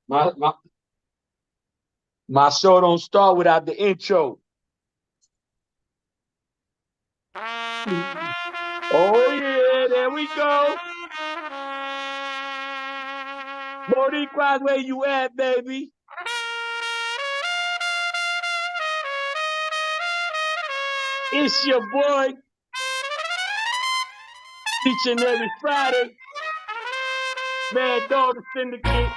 My my my show don't start without the intro. Oh yeah, there we go. Boricua, where you at, baby? It's your boy, each and every Friday. Mad Dog, the Syndicate.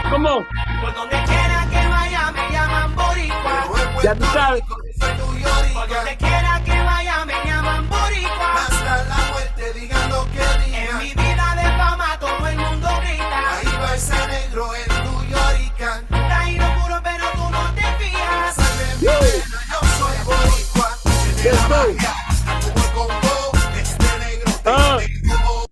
Come on. Por donde quiera que vaya me llaman boricua. Yo en Ya tú Puerto sabes. Rico soy New York. Por donde quiera que vaya me llaman boricua. Hasta la muerte digan lo que digan. En mi vida de fama todo el mundo grita. Ahí va ese negro en New York. Traído puro pero tú no te fijas. Sale mi vena, yo soy boricua. Tiene Let's la go. magia como el Congo. Este negro tiene como...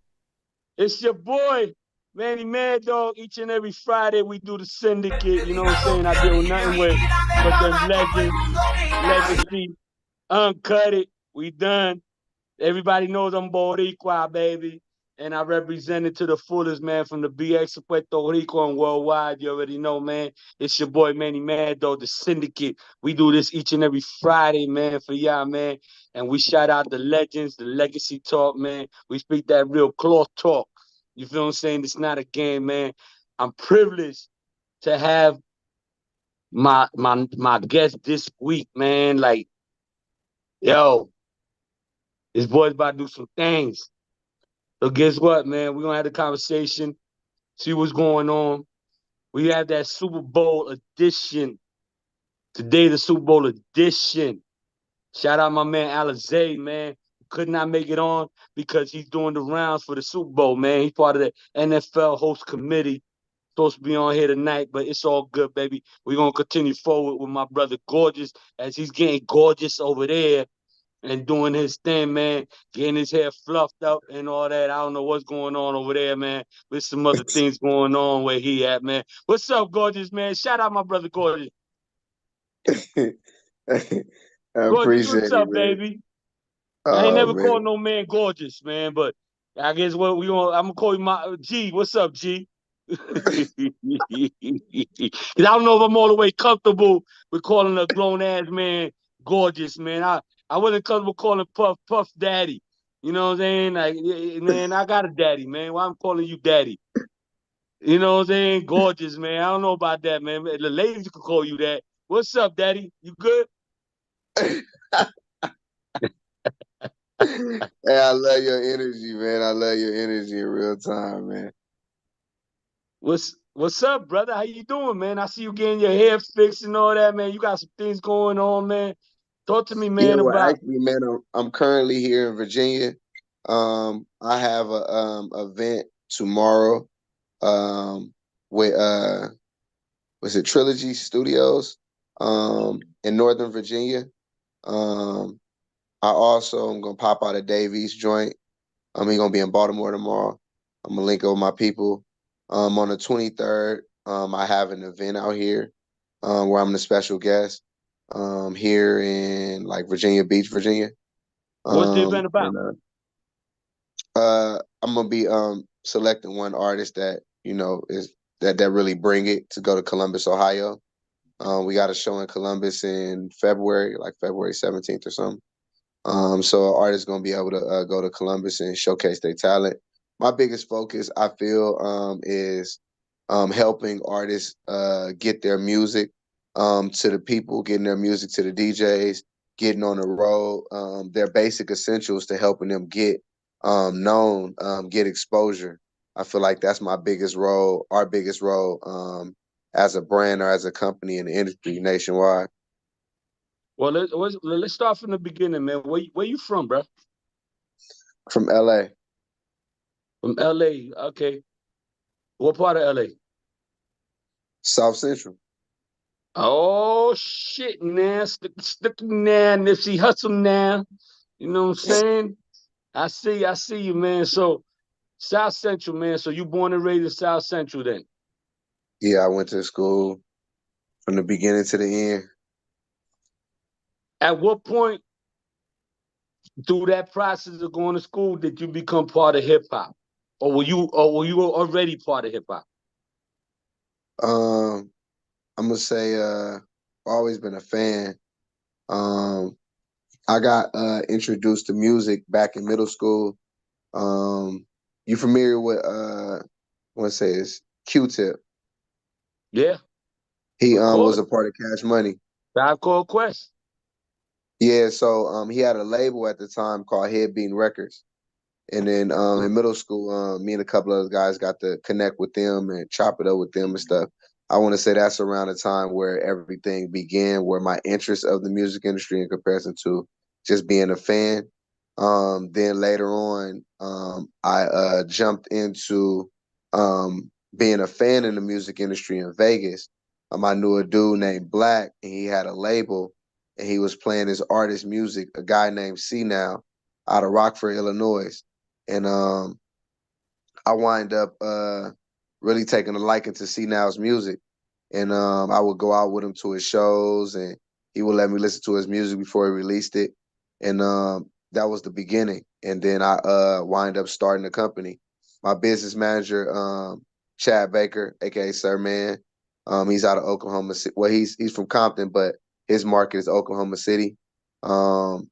It's your boy, Manny Mad Dog. Each and every Friday we do the Syndicate. You know what I'm saying? I deal with nothing with but the legends, legacy, uncut it. We done. Everybody knows I'm Boricua, baby. And I represent it to the fullest, man, from the BX to Puerto Rico and worldwide. You already know, man. It's your boy, Manny Mad Dog, the Syndicate. We do this each and every Friday, man, for y'all, man. And we shout out the legends, the legacy talk, man. We speak that real cloth talk. You feel what I'm saying? It's not a game, man. I'm privileged to have my guest this week, man. Like, yo, this boy's about to do some things. So guess what, man? We're gonna have a conversation, see what's going on. We have that Super Bowl edition. Today, the Super Bowl edition. Shout out my man Alizé, man. Could not make it on because he's doing the rounds for the Super Bowl, man. He's part of the NFL host committee. Supposed to be on here tonight, but it's all good, baby. We're gonna continue forward with my brother Gorgeous as he's getting gorgeous over there and doing his thing, man, getting his hair fluffed up and all that. I don't know what's going on over there, man. There's some other things going on where he at, man. What's up, Gorgeous, man? Shout out my brother Gorgeous. I Gorgeous, appreciate what's it, up, man. baby? I ain't Oh never man. called no man Gorgeous, man, but I guess what we gonna I'm gonna call you my G. What's up, G? Cause I don't know if I'm all the way comfortable with calling a grown ass man gorgeous, man. I wasn't comfortable calling Puff daddy. You know what I'm saying? Like, man, I got a daddy, man. Why I'm calling you daddy? You know what I'm saying? Gorgeous, man. I don't know about that, man. The ladies could call you that. What's up, daddy? You good? Hey, I love your energy, man. I love your energy in real time, man. What's up, brother? How you doing, man? I see you getting your hair fixed and all that, man. You got some things going on, man. Talk to me, Yeah, man, well, about actually, man, I'm currently here in Virginia. I have a event tomorrow. With was it Trilogy Studios, in Northern Virginia. Um, I also am gonna pop out a Davies joint. He's gonna be in Baltimore tomorrow. I'm gonna link up with my people. On the 23rd, I have an event out here, where I'm the special guest. Here in like Virginia Beach, Virginia. what's the event about? And I'm gonna be selecting one artist that is that really bring it to go to Columbus, Ohio. We got a show in Columbus in February, like February 17th or something. So an artist gonna be able to go to Columbus and showcase their talent. My biggest focus, I feel, is helping artists get their music to the people, getting their music to the DJs, getting on the road. Their basic essentials to helping them get known, get exposure. I feel like that's my biggest role, our biggest role, as a brand or as a company in the industry nationwide. Well, let's start from the beginning, man. Where you from, bro? From LA. From LA. Okay. What part of LA? South Central. Oh shit, now stick now, Nipsey Hustle now. You know what I'm saying? I see you, man. So South Central, man. So you born and raised in South Central then? Yeah, I went to school from the beginning to the end. At what point through that process of going to school did you become part of hip hop? Or were you already part of hip hop? Um, I'm gonna say always been a fan. Um, I got introduced to music back in middle school. You familiar with I want to say it's Q-Tip? Yeah, He of was course. a part of Cash Money. Tribe Called Quest. Yeah, so he had a label at the time called Head Beating Records. And then in middle school, me and a couple of guys got to connect with them and chop it up with them and stuff. I want to say that's around the time where everything began, where my interest of the music industry in comparison to just being a fan. Then later on, I jumped into being a fan in the music industry in Vegas. I knew a dude named Black, and he had a label, and he was playing his artist music, a guy named C Now out of Rockford, Illinois. And I wind up really taking a liking to C Now's music. And I would go out with him to his shows, and he would let me listen to his music before he released it. And that was the beginning. And then I wind up starting a company. My business manager, Chad Baker, aka Sir Man, he's out of Oklahoma City. Well, he's from Compton, but his market is Oklahoma City. Um,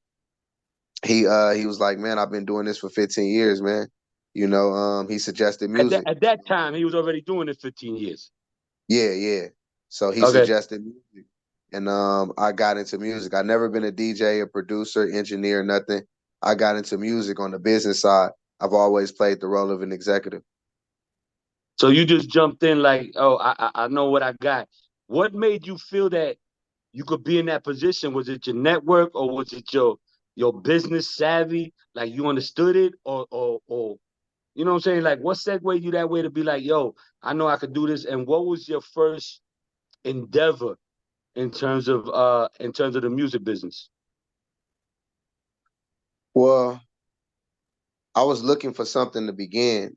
he was like, man, I've been doing this for 15 years, man. He suggested At that music. at that time, he was already doing it 15 years. Yeah, yeah. So he Okay. suggested music. And I got into music. I never been a DJ, a producer, engineer, nothing. I got into music on the business side. I've always played the role of an executive. So you just jumped in like, oh, I know what I got. What made you feel that you could be in that position? Was it your network or was it your business savvy? Like you understood it, or you know what I'm saying? Like what segued you that way to be like, yo, I know I could do this. And what was your first endeavor in terms of the music business? Well, I was looking for something to begin.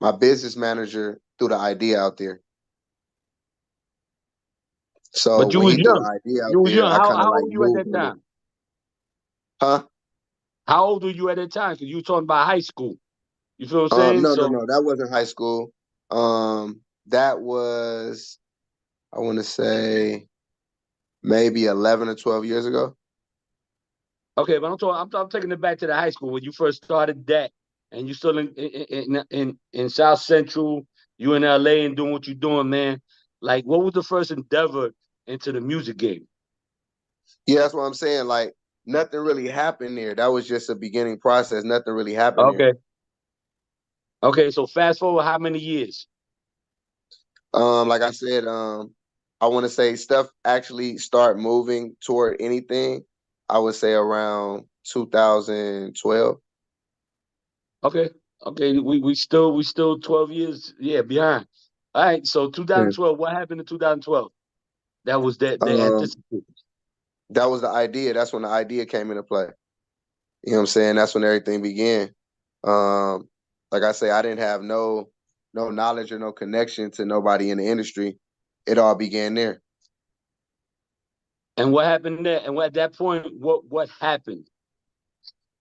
My business manager threw the idea out there. So But you when was he threw young. the idea out You was there, young. I kind of How like old were you at moved that with it. time? Huh? How old were you at that time? Because you were talking about high school. You feel what I'm saying? No, no, So no. That wasn't high school. That was, I want to say, maybe 11 or 12 years ago. okay, but I'm taking it back to the high school when you first started that, and you still in South Central, you in LA and doing what you're doing, man. Like, what was the first endeavor into the music game? Yeah, that's what I'm saying. Like, nothing really happened there. That was just a beginning process. Nothing really happened there. Okay, okay. So fast forward, how many years? Like I said, I want to say stuff actually start moving toward anything. I would say around 2012. Okay, okay. We still 12 years, yeah, behind. All right. So Yeah. 2012. What happened in 2012? That was the Um, anticipation. that was the idea. That's when the idea came into play. You know what I'm saying? That's when everything began. Um, like I say, I didn't have no knowledge or no connection to nobody in the industry. It all began there. And what happened there? And at that point, what happened?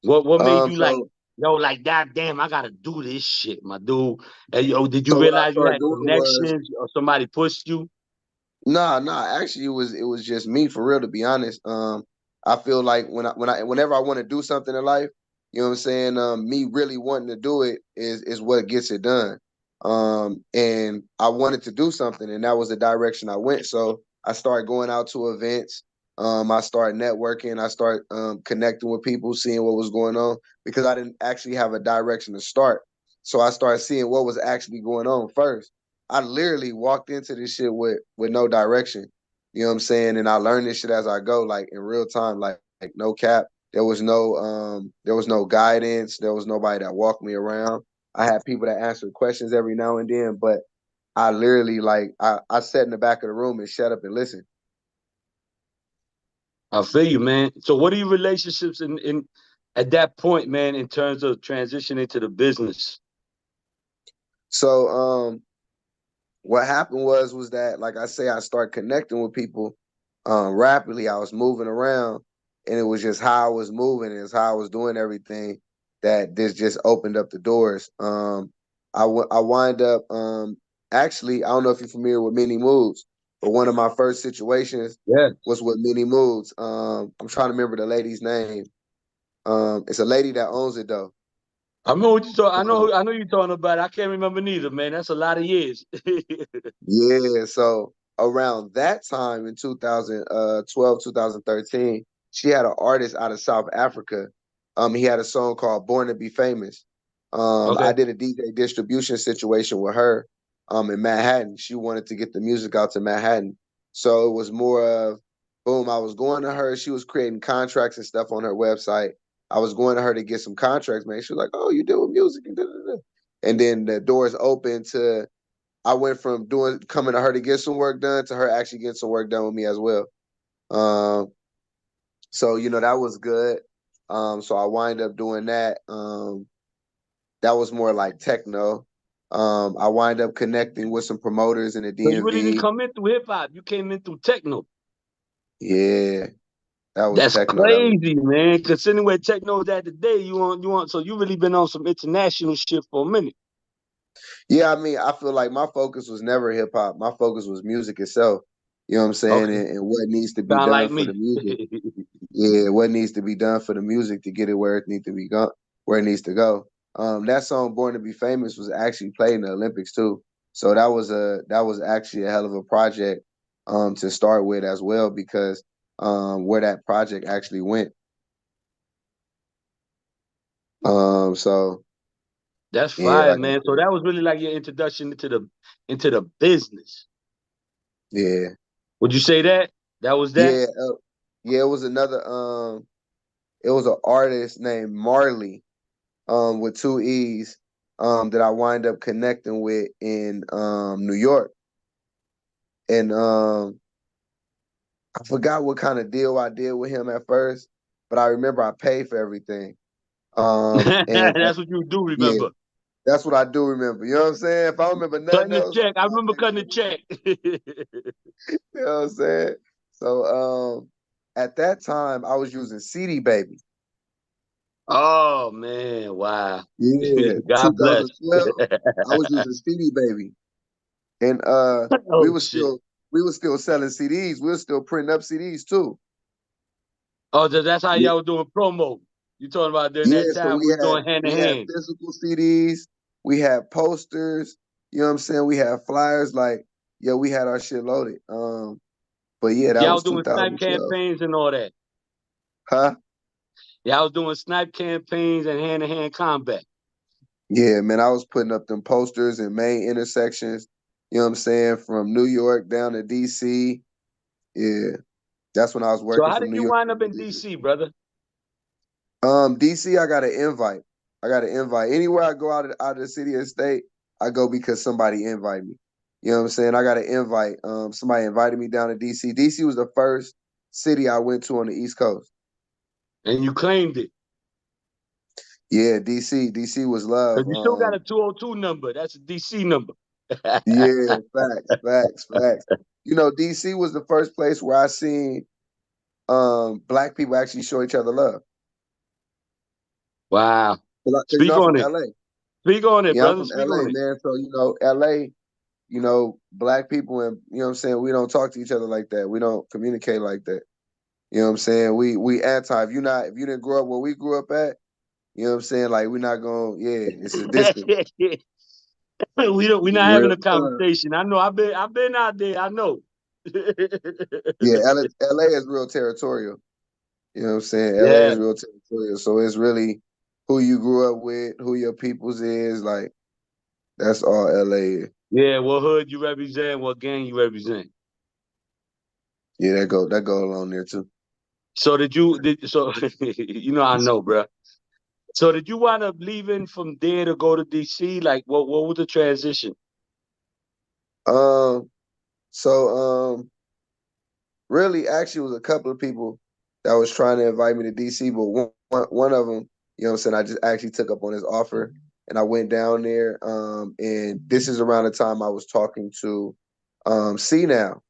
What made you like, So yo, like God damn, I gotta do this shit, my dude. And yo, did you so what I realize you started had doing was connections or somebody pushed you? nah. Actually, it was just me for real. To be honest, I feel like whenever I want to do something in life, you know what I'm saying. Me really wanting to do it is what gets it done. And I wanted to do something, and that was the direction I went. So I started going out to events. I started networking. I started connecting with people, seeing what was going on because I didn't actually have a direction to start. So I started seeing what was actually going on first. I literally walked into this shit with no direction. You know what I'm saying? And I learned this shit as I go, like in real time, like no cap. There was no guidance. There was nobody that walked me around. I had people that answered questions every now and then, but I literally I sat in the back of the room and shut up and listened. I feel you, man. So what are your relationships in at that point, man, in terms of transitioning to the business? So what happened was that like I say I started connecting with people rapidly. I was moving around and it was just how I was moving and it's how I was doing everything that this just opened up the doors. I wind up Actually, I don't know if you're familiar with Many Moods, but one of my first situations Yeah. was with Many Moods. I'm trying to remember the lady's name. It's a lady that owns it though. I remember what you talk. Um, I know you're talking about. I can't remember neither, man. That's a lot of years. Yeah, so around that time in 2012, 2013, she had an artist out of South Africa. He had a song called Born to Be Famous. I Okay. did a DJ distribution situation with her in Manhattan. She wanted to get the music out to Manhattan. So it was more of boom, I was going to her, she was creating contracts and stuff on her website. I was going to her to get some contracts, man. She was like, "Oh, you deal with music and da, da, da." And then the doors open to I went from coming to her to get some work done to her actually getting some work done with me as well. Um, so that was good. So I wind up doing that. That was more like techno. I wind up connecting with some promoters in the So you really didn't DMV. come in through hip hop. You came in through techno. Yeah, that was That's techno. That was crazy, man. Considering where techno's at today, you want. So you really been on some international shit for a minute. yeah. I mean, I feel like my focus was never hip hop. My focus was music itself. You know what I'm saying, Okay. and what needs to be Sound done like for the me. music. Yeah, what needs to be done for the music to get it where it needs to be go, where it needs to go. That song "Born to Be Famous" was actually played in the Olympics too, so that was actually a hell of a project to start with as well because where that project actually went. So That's yeah, fire, like I man. So said, that was really like your introduction into the business. yeah, Would you say that? That was that? yeah, yeah. It was another it was an artist named Marley with two E's that I wind up connecting with in New York. And I forgot what kind of deal I did with him at first, but I remember I paid for everything. And That's what you do, yeah, remember. that's what I do remember. You know what I'm saying? If I don't remember Cutting nothing the else, check. I I remember pay cutting for the everything. check. You know what I'm saying? So at that time I was using CD Baby. Oh man, wow. Yeah, God bless. 2012. I was using CD Baby. And we Oh were shit. still we were still selling CDs. We were still printing up CDs too. Oh, that's how y'all was doing promo. You talking about during Yeah, that so time we was doing hand to we had hand. physical CDs, we had posters, you know what I'm saying? We had flyers, like, yeah, we had our shit loaded. But yeah, that Y'all was was doing snipe 2012. campaigns and all that. Huh? Y'all was doing snipe campaigns and hand to hand combat. Yeah, man, I was putting up them posters in main intersections, you know what I'm saying, from New York down to DC. Yeah, that's when I was So working how from did New you York wind down up to in DC. DC, brother? DC, I got an invite. I got an invite. Anywhere I go out of the city or state, I go because somebody invited me. You know what I'm saying? I got an invite. Somebody invited me down to DC. DC was the first city I went to on the East Coast. And you claimed it. Yeah, DC. DC was love. Because you still got a 202 number. That's a DC number. Yeah, facts, facts, facts. DC was the first place where I seen black people actually show each other love. Wow. Because Speak I'm on from it. LA. Speak on it, Yeah, I'm brother. from Speak LA, on it. man. So, LA, black people and what I'm saying, we don't talk to each other like that. We don't communicate like that. You know what I'm saying? We anti if you didn't grow up where we grew up at, you know what I'm saying? Like we're not going, yeah, it's a distance. We're not having Real a talk. conversation. I know. I've been out there. I know. Yeah, LA is real territorial. You know what I'm saying? LA Yeah. is real territorial. So it's really who you grew up with, who your peoples is, like that's all LA is. Yeah. What hood you represent? What gang you represent? Yeah, that go along there too. So I know, bro. So did you wind up leaving from there to go to DC? Like what was the transition? Um so really, actually, it was a couple of people that was trying to invite me to DC, but one of them, you know what I'm saying, I just actually took up on his offer and I went down there. And this is around the time I was talking to C now.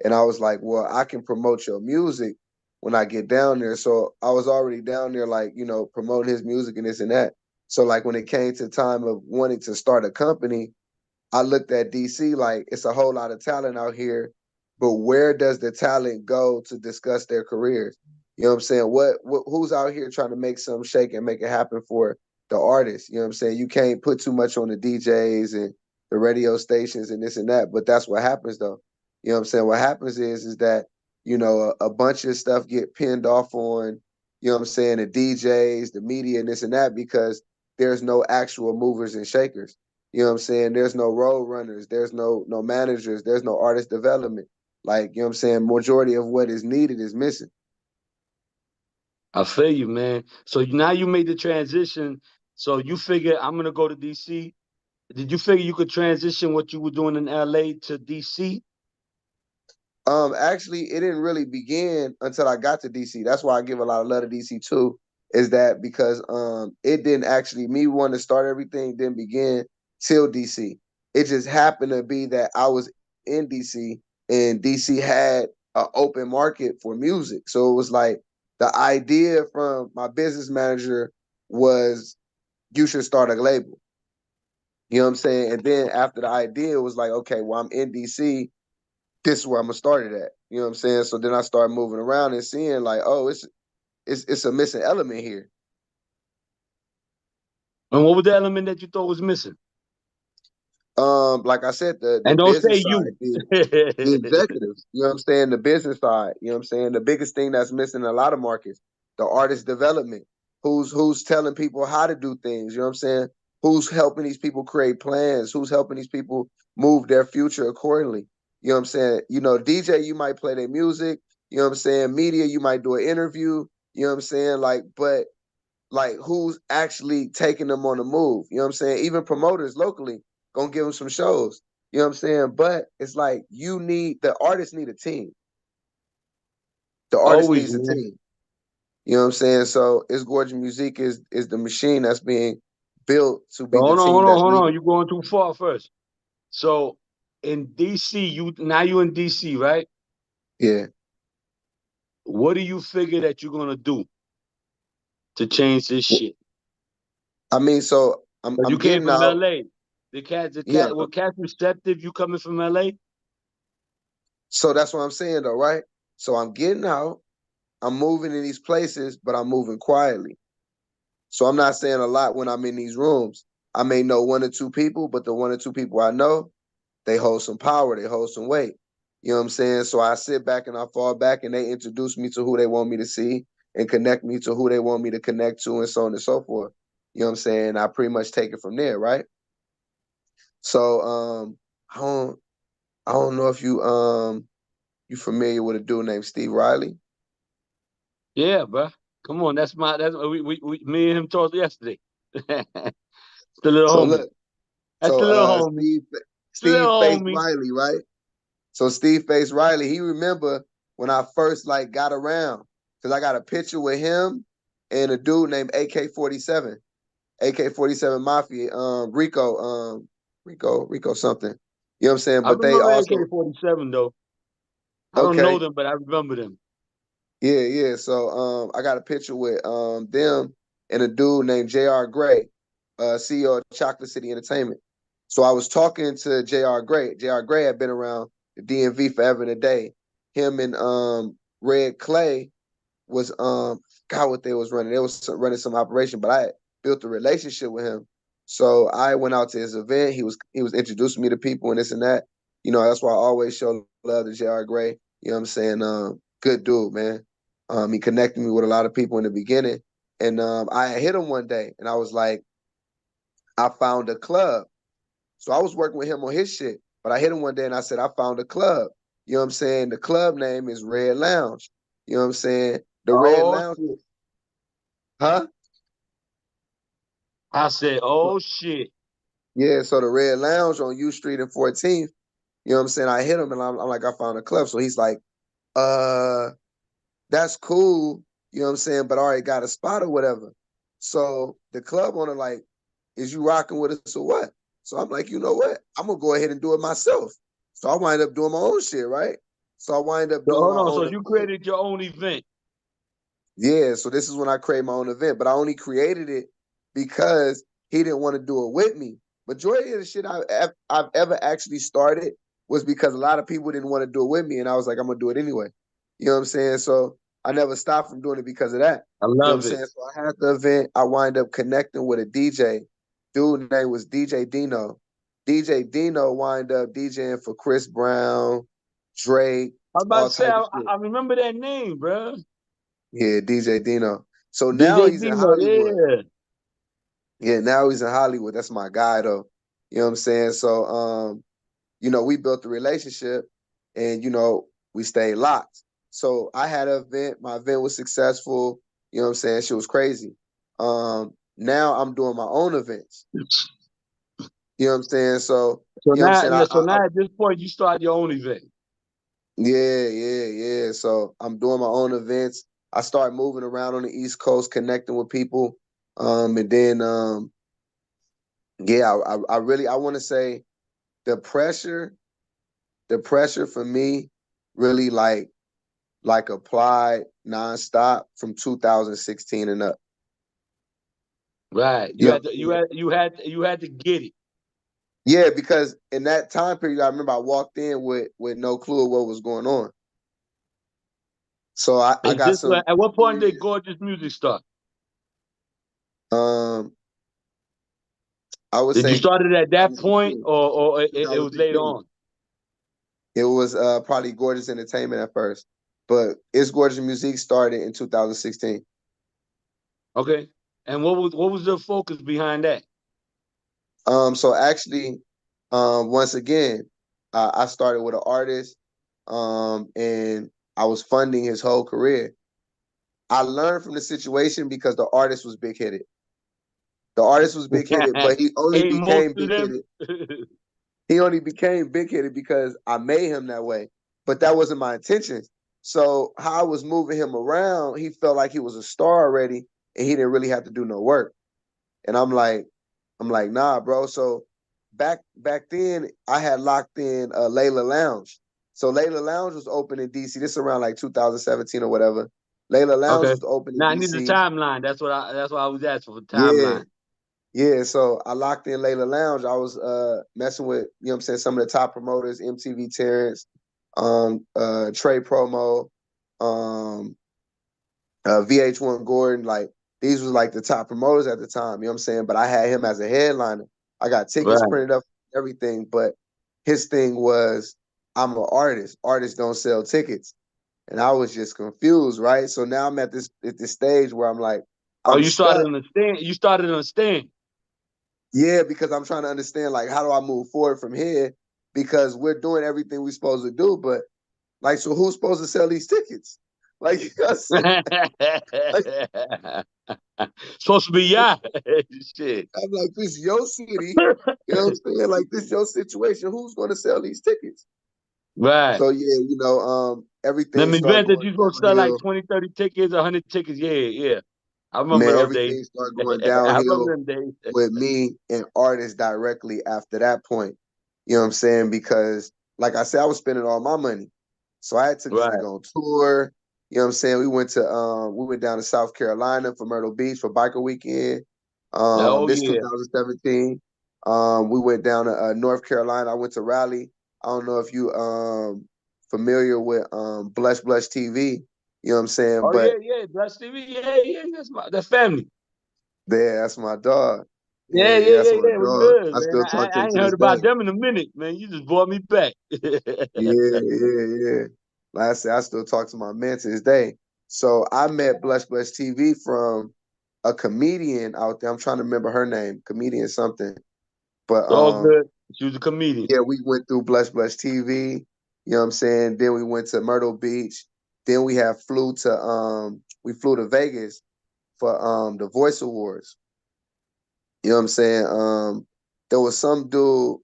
And I was like, well, I can promote your music when I get down there. So I was already down there, like, promoting his music and this and that. So like when it came to time of wanting to start a company, I looked at DC like it's a whole lot of talent out here, but where does the talent go to discuss their careers? You know what I'm saying? What who's out here trying to make some shake and make it happen for the artists? You know what I'm saying? You can't put too much on the DJs and the radio stations and this and that, but that's what happens though. You know what I'm saying? What happens is that, you know, a bunch of stuff get pinned off on, you know what I'm saying, the DJs, the media and this and that because there's no actual movers and shakers. You know what I'm saying? There's no road runners, there's no managers, there's no artist development. Like, you know what I'm saying? Majority of what is needed is missing. I feel you, man. So now you made the transition. So you figure I'm gonna go to DC. Did you figure you could transition what you were doing in LA to DC? Actually, it didn't really begin until I got to DC. That's why I give a lot of love to DC too. Is that because it didn't actually me wanting to start everything didn't begin till DC. It just happened to be that I was in DC and DC had an open market for music. So it was like the idea from my business manager was you should start a label. You know what I'm saying? And then after the idea it was like, okay, well, I'm in DC, this is where I'm gonna start it at. You know what I'm saying? So then I started moving around and seeing like, oh, it's a missing element here. And what was the element that you thought was missing? Like I said, the And don't say business you. side, the executives, you know what I'm saying? The business side, you know what I'm saying? The biggest thing that's missing in a lot of markets, the artist development. Who's telling people how to do things, you know what I'm saying? Who's helping these people create plans? Who's helping these people move their future accordingly? You know what I'm saying? You know, DJ, you might play their music, you know what I'm saying? Media, you might do an interview, you know what I'm saying? Like who's actually taking them on the move. You know what I'm saying? Even promoters locally gonna give them some shows. You know what I'm saying? But it's like the artist need a team. The artist Always, needs a man. team. You know what I'm saying? So it's Gorgeous Music is the machine that's being built to So be the team that's hold on. needed. You're going too far first. So in DC, you in DC, right? Yeah. What do you figure that you're gonna do to change this shit? I mean, so Because you I'm came getting from out. LA. Yeah. Were cats receptive? You coming from LA? So that's what I'm saying though, right? So I'm getting out. I'm moving in these places, but I'm moving quietly. So I'm not saying a lot when I'm in these rooms. I may know one or two people, but the one or two people I know, they hold some power, they hold some weight. You know what I'm saying? So I sit back and I fall back and they introduce me to who they want me to see and connect me to who they want me to connect to and so on and so forth. You know what I'm saying? I pretty much take it from there, right? So I don't I don't know if you familiar with a dude named Steve Riley. Yeah, bro. Come on, that's me and him talked yesterday. the little So homie. look, That's the so little homie. The little Steve Face homie. Riley, right? So Steve Face Riley, he remember when I first like got around because I got a picture with him and a dude named AK-47, AK-47 Mafia, Rico something. You know what I'm saying? I But they remember also AK-47 though. I don't know okay, them, but I remember them. yeah. So I got a picture with them and a dude named J.R. Gray, CEO of Chocolate City Entertainment. So I was talking to J.R. Gray. J.R. Gray had been around the DMV forever and a day. Him and Red Clay was God what they was running. They was running some operation, but I built a relationship with him. So I went out to his event. He was introducing me to people and this and that. You know, that's why I always show love to J.R. Gray. You know what I'm saying? Good dude, man. He connected me with a lot of people in the beginning. And I hit him one day and I was like, I found a club. So I was working with him on his shit. But I hit him one day and I said, I found a club. You know what I'm saying? The club name is Red Lounge. You know what I'm saying? The Red Oh Lounge, shit. huh? I said, oh shit. Yeah, so the Red Lounge on U Street and 14th, you know what I'm saying? I hit him and I'm like, I found a club. So he's like, uh, that's cool, you know what I'm saying? But I already got a spot or whatever. So the club owner like, is you rocking with us or what? So I'm like, you know what? I'm gonna go ahead and do it myself. So I wind up doing my own shit, right? So I wind up So doing hold my on. So own you event. created your own event. Yeah, so this is when I created my own event, but I only created it because he didn't want to do it with me. majority of the shit I've ever actually started was because a lot of people didn't want to do it with me, and I was like, I'm gonna do it anyway. You know what I'm saying? So I never stopped from doing it because of that. I You know what I'm love it. saying? So I had the event. I wind up connecting with a DJ. Dude name was DJ Dino. DJ Dino wind up DJing for Chris Brown, Drake, I was about to all say, type of shit. I remember that name, bro. Yeah, DJ Dino. So now DJ he's in Dino, Hollywood. yeah. Yeah, now he's in Hollywood. That's my guy though. You know what I'm saying? So we built a relationship and we stayed locked. So I had an event, my event was successful, you know what I'm saying? She was crazy. Now I'm doing my own events. You know what I'm saying? So, So you know what I'm now, saying? yeah, so now at this point, you start your own event. Yeah. So I'm doing my own events. I start moving around on the East Coast, connecting with people. And then yeah, I really I want to say the pressure, the pressure for me really like applied nonstop from 2016 and up. Right. You You know had what to, I'm saying? you had to get it. Yeah, because in that time period, I remember I walked in with no clue of what was going on. So I Is got this some at what point did experience. Gorgeous Music start? Um, I would Did you say start it at that point, 2016. or it was later 2016. on? It was probably Gorgeous Entertainment at first, but It's Gorgeous Music started in 2016. Okay. And what was the focus behind that? So actually, once again, I started with an artist, and I was funding his whole career. I learned from the situation because the artist was big headed. The artist was big headed, but he only Ain't most became of big them. headed. He only became big headed because I made him that way. But that wasn't my intention. So how I was moving him around, he felt like he was a star already, and he didn't really have to do no work. And I'm like, nah, bro. So back then, I had locked in Layla Lounge. So Layla Lounge was open in DC. This is around like 2017 or whatever. Layla Lounge Okay. was open in Now I need the DC. timeline. That's what I was asking for the Yeah, timeline. yeah. So I locked in Layla Lounge. I was messing with, what I'm saying, some of the top promoters, MTV Terrence, Trey Promo, um, VH1 Gordon, like these was like the top promoters at the time, you know what I'm saying? But I had him as a headliner. I got tickets Right. printed up, everything, but his thing was I'm an artist. Artists don't sell tickets. And I was just confused, right? So now I'm at this stage where I'm like, Oh, I'm stuck. You started on the stand. Yeah, because I'm trying to understand like how do I move forward from here? Because we're doing everything we're supposed to do, but like, so who's supposed to sell these tickets? Like, you know what I'm saying? Like, Supposed to be like, yeah. Shit. I'm like, this your city. You know what I'm saying? Like, this your situation. Who's going to sell these tickets? Right. So yeah, Them everything started events that going you supposed to sell like downhill. 20, 30 tickets, 100 tickets. Yeah, yeah. I remember Man, those days. everything started going I remember downhill them days. with me and artists directly after that point. You know what I'm saying? Because like I said, I was spending all my money. So I took this Right. nigga on tour. You know what I'm saying? We went down to South Carolina for Myrtle Beach for biker weekend. Oh This yeah. 2017. We went down to North Carolina. I went to Raleigh. I don't know if you familiar with Blush TV. You know what I'm saying? Oh But yeah, yeah. Blast TV. Yeah, yeah. That's family. yeah, that's my dog. Yeah, Yeah, yeah, that's yeah, my yeah. We dog. good, I man. still talk to I him ain't to heard this about day. them in a minute, man. You just brought me back. Yeah. Like I said, I still talk to my man to this day. So I met Blush TV from a comedian out there. I'm trying to remember her name, comedian something. But It's all good. She was a comedian. yeah, we went through Blush TV. You know what I'm saying? Then we went to Myrtle Beach. Then we flew to Vegas for the Voice Awards. You know what I'm saying? There was some dude,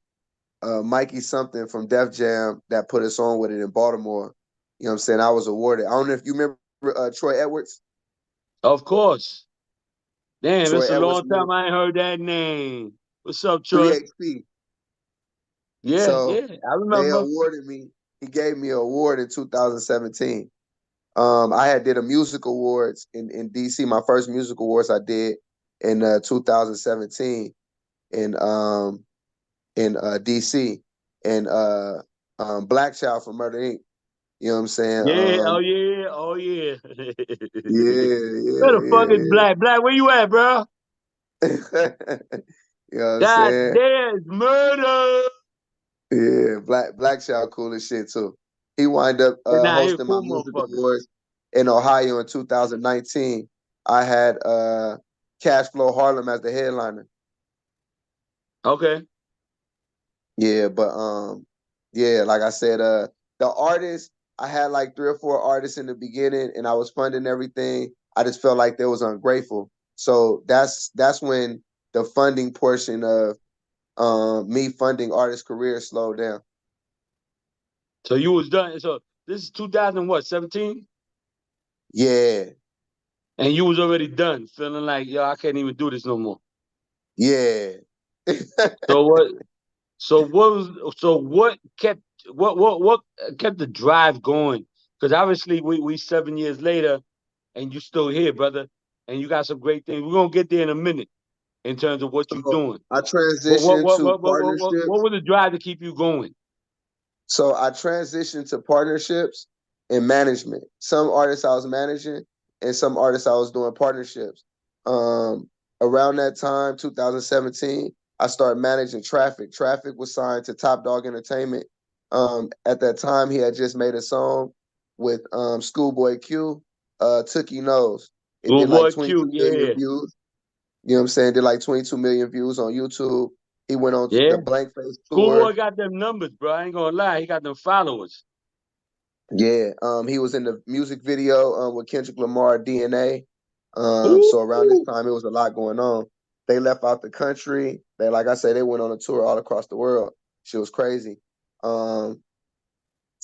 Mikey something from Def Jam that put us on with it in Baltimore. You know what I'm saying? I was awarded. I don't know if you remember Troy Edwards. Of course. Damn, Troy it's a Edwards long won time I ain't heard that name. What's up, Troy? 3HP. Yeah, So yeah. I they remember. awarded me. He gave me an award in 2017. I had did a music awards in DC. My first music awards I did in 2017, and in DC, and Black Child from Murder Inc. You know what I'm saying? Yeah, oh yeah, oh yeah. Yeah, Where the fuck is yeah, Black? Black, where you at, bro? yeah. You know what I'm God saying? damn, it's murder. Yeah, Black Child cool as shit too. He wind up Nah, he a hosting my cool music motherfucker. awards in Ohio in 2019. I had Cash Flow Harlem as the headliner. Okay. Yeah, but yeah, like I said, the artists, I had like 3 or 4 artists in the beginning and I was funding everything. I just felt like they was ungrateful. So that's when the funding portion of me funding artists' careers slowed down. So you was done. So this is 2000 what, 17? Yeah, And you was already done, feeling like, yo, I can't even do this no more. yeah. So what so what kept what kept the drive going? Because obviously we 7 years later and you still here, brother. And you got some great things. We're gonna get there in a minute in terms of what you're So doing. I But transitioned to what partnerships. was the drive to keep you going? So I transitioned to partnerships and management. Some artists I was managing and some artists I was doing partnerships. Um, Around that time, 2017, I started managing Traffic. Traffic was signed to Top Dog Entertainment. At that time, he had just made a song with Schoolboy Q, Tookie Knows. It did like Schoolboy 22 Q, million yeah. views. You know what I'm saying? Did like 22 million views on YouTube. He went on Yeah. the Blank Face Schoolboy tour. got them numbers, bro. I ain't gonna lie. He got them followers. Yeah, he was in the music video with Kendrick Lamar, DNA. So around this Ooh. time, it was a lot going on. They left out the country. They, like I said, they went on a tour all across the world. She was crazy. Um,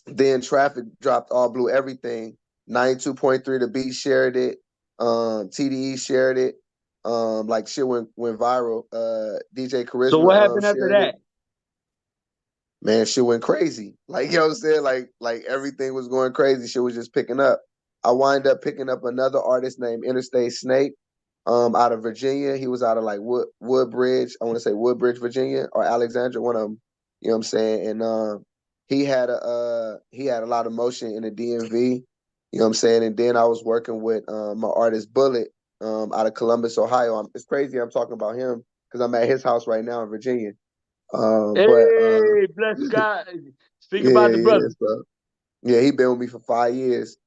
then Traffic dropped All Blue Everything. 92.3 The Beat shared it. TDE shared it. Like shit went viral. DJ So what Charisma happened after shared it. that? Man, shit went crazy. Like, you know what I'm saying? Like everything was going crazy. Shit was just picking up. I wind up picking up another artist named Interstate Snake, out of Virginia. He was out of like Woodbridge. I want to say Woodbridge, Virginia, or Alexandria, one of them. You know what I'm saying? And he had a lot of motion in the DMV. You know what I'm saying? And then I was working with my artist Bullet, out of Columbus, Ohio. It's crazy I'm talking about him because I'm at his house right now in Virginia. But Hey, bless God. Speak about yeah, the yeah. brother. So yeah, he been with me for 5 years.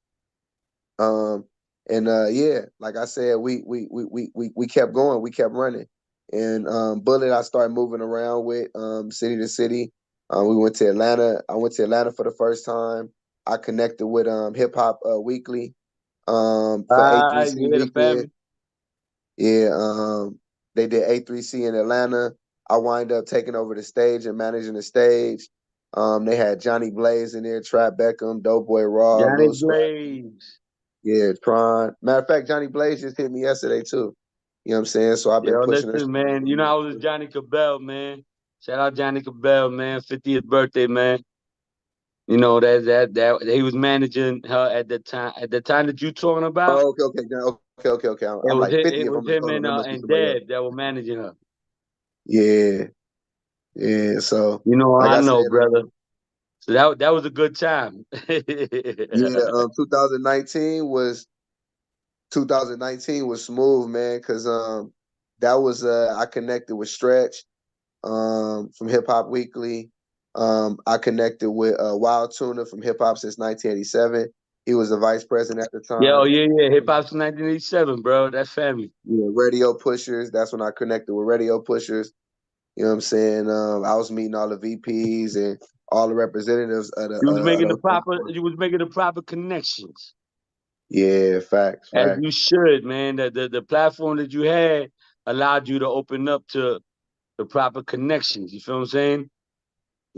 Um, and yeah, like I said, we kept going, we kept running. And Bullet, I started moving around with city to city. We went to Atlanta. I went to Atlanta for the first time. I connected with Hip Hop Weekly for A3C Yeah, the weekend. family. Yeah, they did A3C in Atlanta. I wind up taking over the stage and managing the stage. They had Johnny Blaze in there, Trap Beckham, Doughboy Raw, Johnny Lil Swag. Blaze. Yeah, Tron. Matter of fact, Johnny Blaze just hit me yesterday too. You know what I'm saying? So I've been Yo, pushing this listen, shit a man. little You know, I more was too. Johnny Cabell, man. Shout out Johnny Cabell, man. 50th birthday, man. You know, that he was managing her at the time. At the time that you talking about, Oh, okay, okay, okay. I'm like it 50th. was I'm like, him hold on, that must be and somebody else. Deb that were managing her. Yeah, yeah. So, You know, like I I said, know, brother. So that was a good time. yeah, 2019 was smooth, man, because that was I connected with Stretch from Hip Hop Weekly. I connected with Wild Tuna from Hip Hop since 1987. He was the vice president at the Yeah, oh time. yeah, yeah. Hip hop's 1987, bro. That's family. Yeah, Radio Pushers. That's when I connected with Radio Pushers. You know what I'm saying? I was meeting all the VPs and all the representatives of those platforms. You was making the proper connections. Yeah, facts, As facts. you should, man. The platform that you had allowed you to open up to the proper connections. You feel what I'm saying?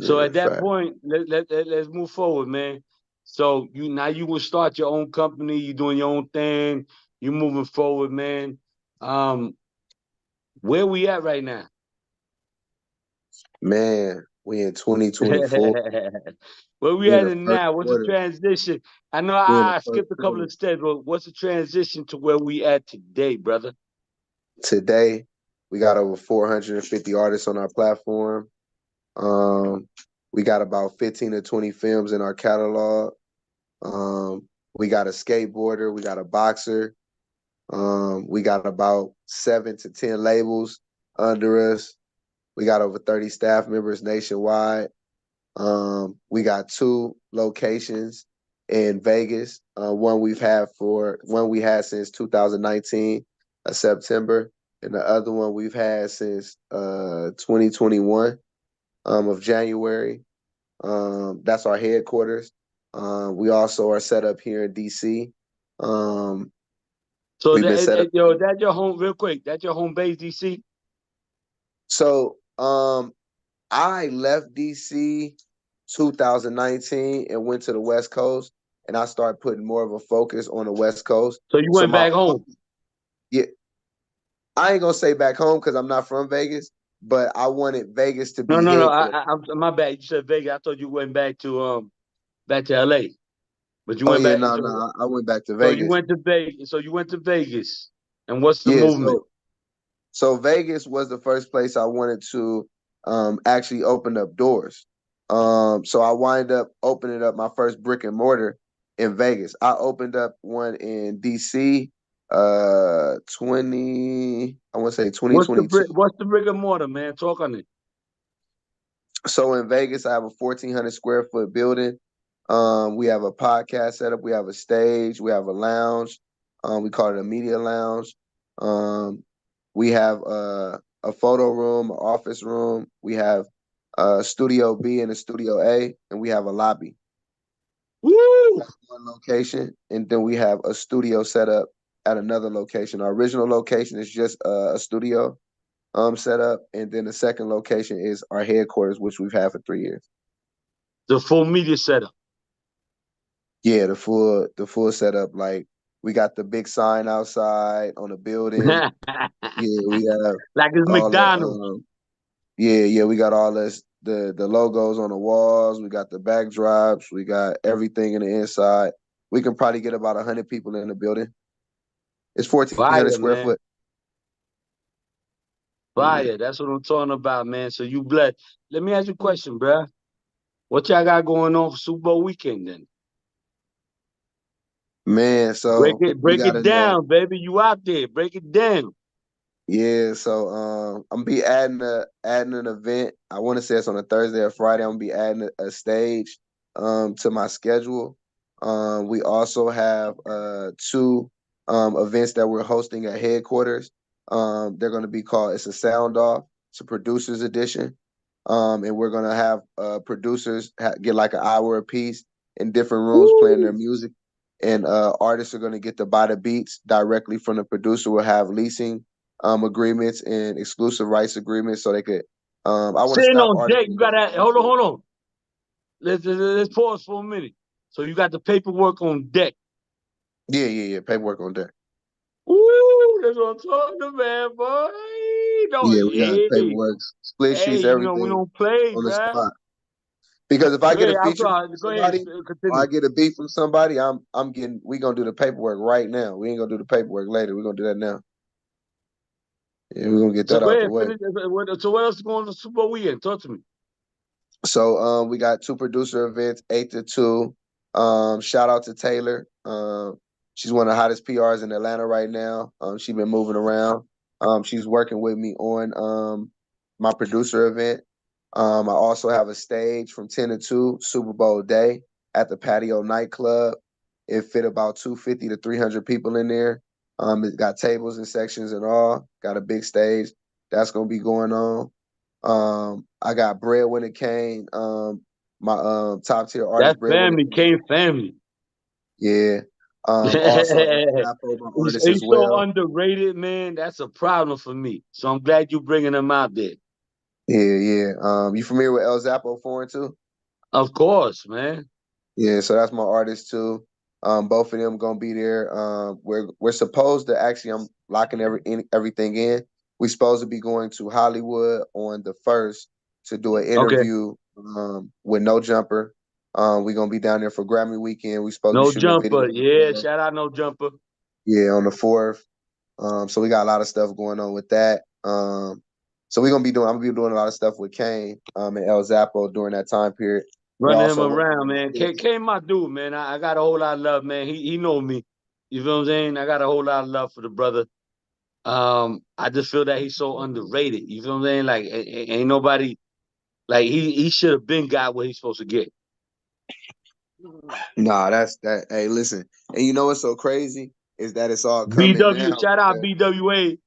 So Yeah, at that facts. point, let's move forward, man. So you will start your own company, you doing your own thing, you moving forward, man. Um, where we at right now? Man, we in 2024. Where we We in at the in first now? What's the quarter. transition? I know We in the I first skipped a couple quarter. of steps, but what's the transition to where we at today, brother? Today, we got over 450 artists on our platform. We got about 15 to 20 films in our catalog. We got a skateboarder, we got a boxer, we got about 7 to 10 labels under us. We got over 30 staff members nationwide. We got 2 locations in Vegas. One we had since 2019, September, and the other one we've had since 2021 of January. That's our headquarters. We also are set up here in DC. So We've been set up. yo, that's your home, real quick. That's your home base, DC. So I left DC 2019 and went to the West Coast, and I started putting more of a focus on the West Coast. So you So went back home. yeah, I ain't gonna say back home because I'm not from Vegas, but I wanted Vegas to No, be no, no. headquarters. I'm my bad. You said Vegas. I thought you went back to LA. But you Oh went yeah, back. no, no, I went back to So you Vegas. went to Vegas. So you went to Vegas. And what's the Yeah, movement? so Vegas was the first place I wanted to actually open up doors. So I wind up opening up my first brick and mortar in Vegas. I opened up one in DC 2022. What's the brick and mortar, man? Talk on it. So in Vegas, I have a 1,400 square foot building. We have a podcast setup. We have a stage. We have a lounge. We call it a media lounge. We have a photo room, an office room. We have Studio B and a Studio A, and we have a lobby. Woo! That's one location, and then we have a studio set up at another location. Our original location is just a studio set up, and then the second location is our headquarters, which we've had for 3 years. The full media setup. Yeah, the full setup. Like we got the big sign outside on the building. Like Yeah, we have it's all the McDonald's. yeah, we got all this the logos on the walls. We got the backdrops. We got everything in the inside. We can probably get about 100 people in the building. It's 1,400 Fire, square man. foot. Yeah. Fire. That's what I'm talking about, man. So you blessed. Let me ask you a question, bruh. What y'all got going on for Super Bowl weekend then? Man, so we Break got it a down, baby. You out there. Break it down. yeah, so I'm gonna be adding an event. I want to say it's on a Thursday or Friday. I'm gonna be adding a stage to my schedule. We also have 2 events that we're hosting at headquarters. They're gonna be called it's a sound off, it's a producers edition. And we're gonna have producers get like an hour apiece in different rooms playing their Woo! music. And artists are gonna get to buy the beats directly from the producer. We'll have leasing agreements and exclusive rights agreements so they could I want to Sitting stop on artists deck, from you getting gotta hold on, hold on. Let's pause for a minute. So you got the paperwork on deck. yeah, paperwork on deck. Woo! That's what I'm talking about, boy. No, Yeah, we got hey, paperwork, split hey, sheets, you know we everything don't play, on the bruh. spot. Because if I Go get a ahead, I'm feature from sorry. Go ahead, somebody or I continue. get a beat from somebody, I'm getting we gonna do the paperwork right now. We ain't gonna do the paperwork later. We're gonna do that now. Yeah, we're gonna get So that go out the ahead, way. finish. So what else is going on the Super Bowl weekend? Talk to me. So we got 2 producer events, 8 to 2. Shout out to Taylor. She's one of the hottest PRs in Atlanta right now. She's been moving around. She's working with me on my producer event. I also have a stage from 10 to 2 Super Bowl day at the Patio nightclub. It fit about 250 to 300 people in there. It got tables and sections and all. Got a big stage. That's gonna be going on. I got Breadwinner Kane, my top tier That's artist, Breadwinner family, Kane. Kane family. Yeah. Also El Zapo, my artist as He's so well. underrated, man. That's a problem for me. So I'm glad you bringing him out there. Yeah. You familiar with El Zapo Foreign too? Of course, man. Yeah, so that's my artist too. Both of them gonna be there. We're supposed to actually I'm locking everything in. We're supposed to be going to Hollywood on the 1st to do an Okay. interview with No Jumper. We're gonna be down there for Grammy weekend. We're supposed to be No shooting a video jumper. on the Yeah, 4th. shout out No Jumper. Yeah, on the 4th. So we got a lot of stuff going on with that. So I'm gonna be doing a lot of stuff with Kane and El Zappo during that time period. We're Running him also working around, on man. this. K my dude, man. I got a whole lot of love, man. He know me. You feel what I'm saying? I got a whole lot of love for the brother. I just feel that he's so underrated. You feel what I'm saying? Like ain't nobody like he should have been got what he's supposed to get. Nah, that's that. Hey, listen, and you know what's so crazy is that it's all coming BW, now. shout out BWA.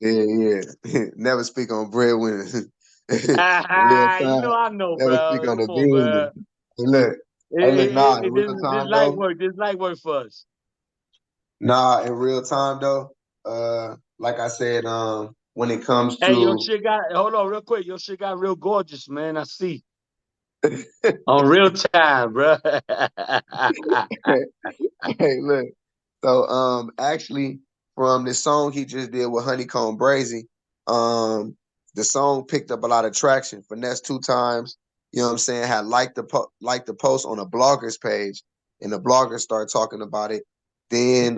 Yeah, yeah. Never speak on breadwinners. In real You know time. I know, Never bro. speak on the Come on, bro. business. Hey, look, nah, in real This time light though. work. This light work for us. Nah, in real time though. Like I said, when it comes Hey, your to shit got hold on real quick. Your shit got real gorgeous, man. I see. On real time, bro. hey, look. So actually from the song he just did with Honeycomb Brazy, the song picked up a lot of traction. Finesse 2 times, you know what I'm saying, had liked the post on a blogger's page, and the blogger started talking about it. Then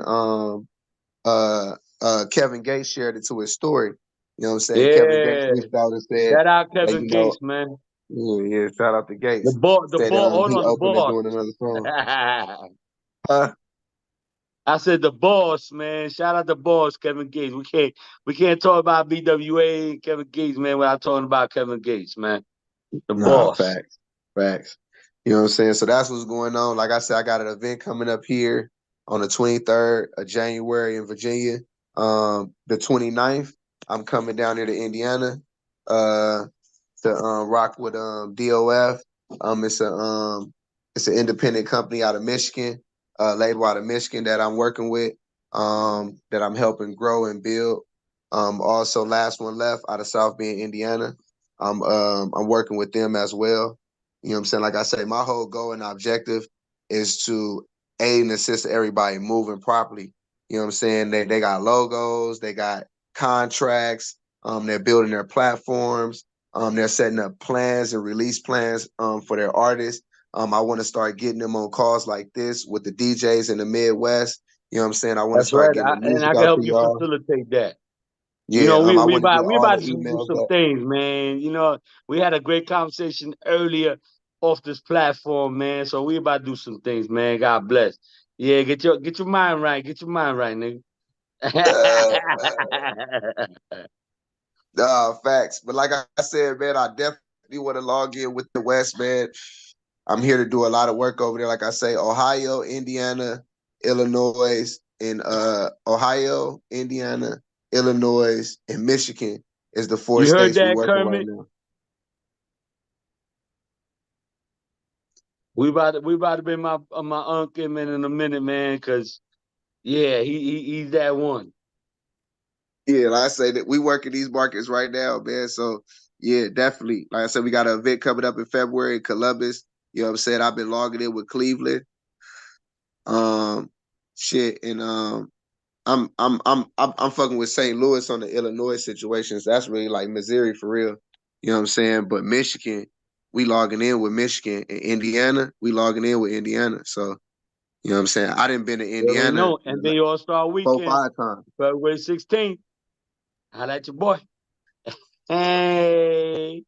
Kevin Gates shared it to his story. You know what I'm saying? Kevin Gates Yeah. reached out and said, Shout out hey, Kevin Gates, man. yeah, shout out to Gates. The Said ball, hold he on, the open to boss. doing another song. I Huh? said the boss, man. Shout out the boss, Kevin Gates. We can't talk about BWA and Kevin Gates, man, without talking about Kevin Gates, man. The Nah, boss. facts. Facts. You know what I'm saying? So that's what's going on. Like I said, I got an event coming up here on the 23rd of January in Virginia. The 29th, I'm coming down here to Indiana uh to rock with DOF. It's an independent company out of Michigan, label out of Michigan that I'm working with, that I'm helping grow and build. Also last one left out of South Bend, Indiana. I'm working with them as well. You know what I'm saying? Like I say, my whole goal and objective is to aid and assist everybody moving properly. You know what I'm saying? They got logos, they got contracts, they're building their platforms, they're setting up plans and release plans for their artists. I want to start getting them on calls like this with the DJs in the Midwest. You know what I'm saying? I want to That's start right. getting the And music I can out help to you y'all. facilitate that. You Yeah, know, I want to get we all the about to do emails some up. things, man. You know, we had a great conversation earlier off this platform, man. So we about to do some things, man. God bless. Yeah, get your mind right. Get your mind right, nigga. Uh, Facts. But like I said, man, I definitely want to log in with the West, man. I'm here to do a lot of work over there. Like I say, Ohio, Indiana, Illinois, and Ohio, Indiana, Illinois, and Michigan is the four You heard states we that, working right Kermit? now. We about to be my uncle, man, in a minute, man. Cause yeah, he's that one. Yeah, like I say that we work in these markets right now, man. So yeah, definitely. Like I said, we got an event coming up in February in Columbus. You know what I'm saying? I've been logging in with Cleveland. Um, shit, and I'm fucking with St. Louis on the Illinois situations. That's really like Missouri for real. You know what I'm saying? But Michigan, we logging in with Michigan, and Indiana, we logging in with Indiana. So you know what I'm saying? I didn't been to You already Indiana know. And then All Star four, Weekend, 5 times. February 16th. Holla at your boy. Hey.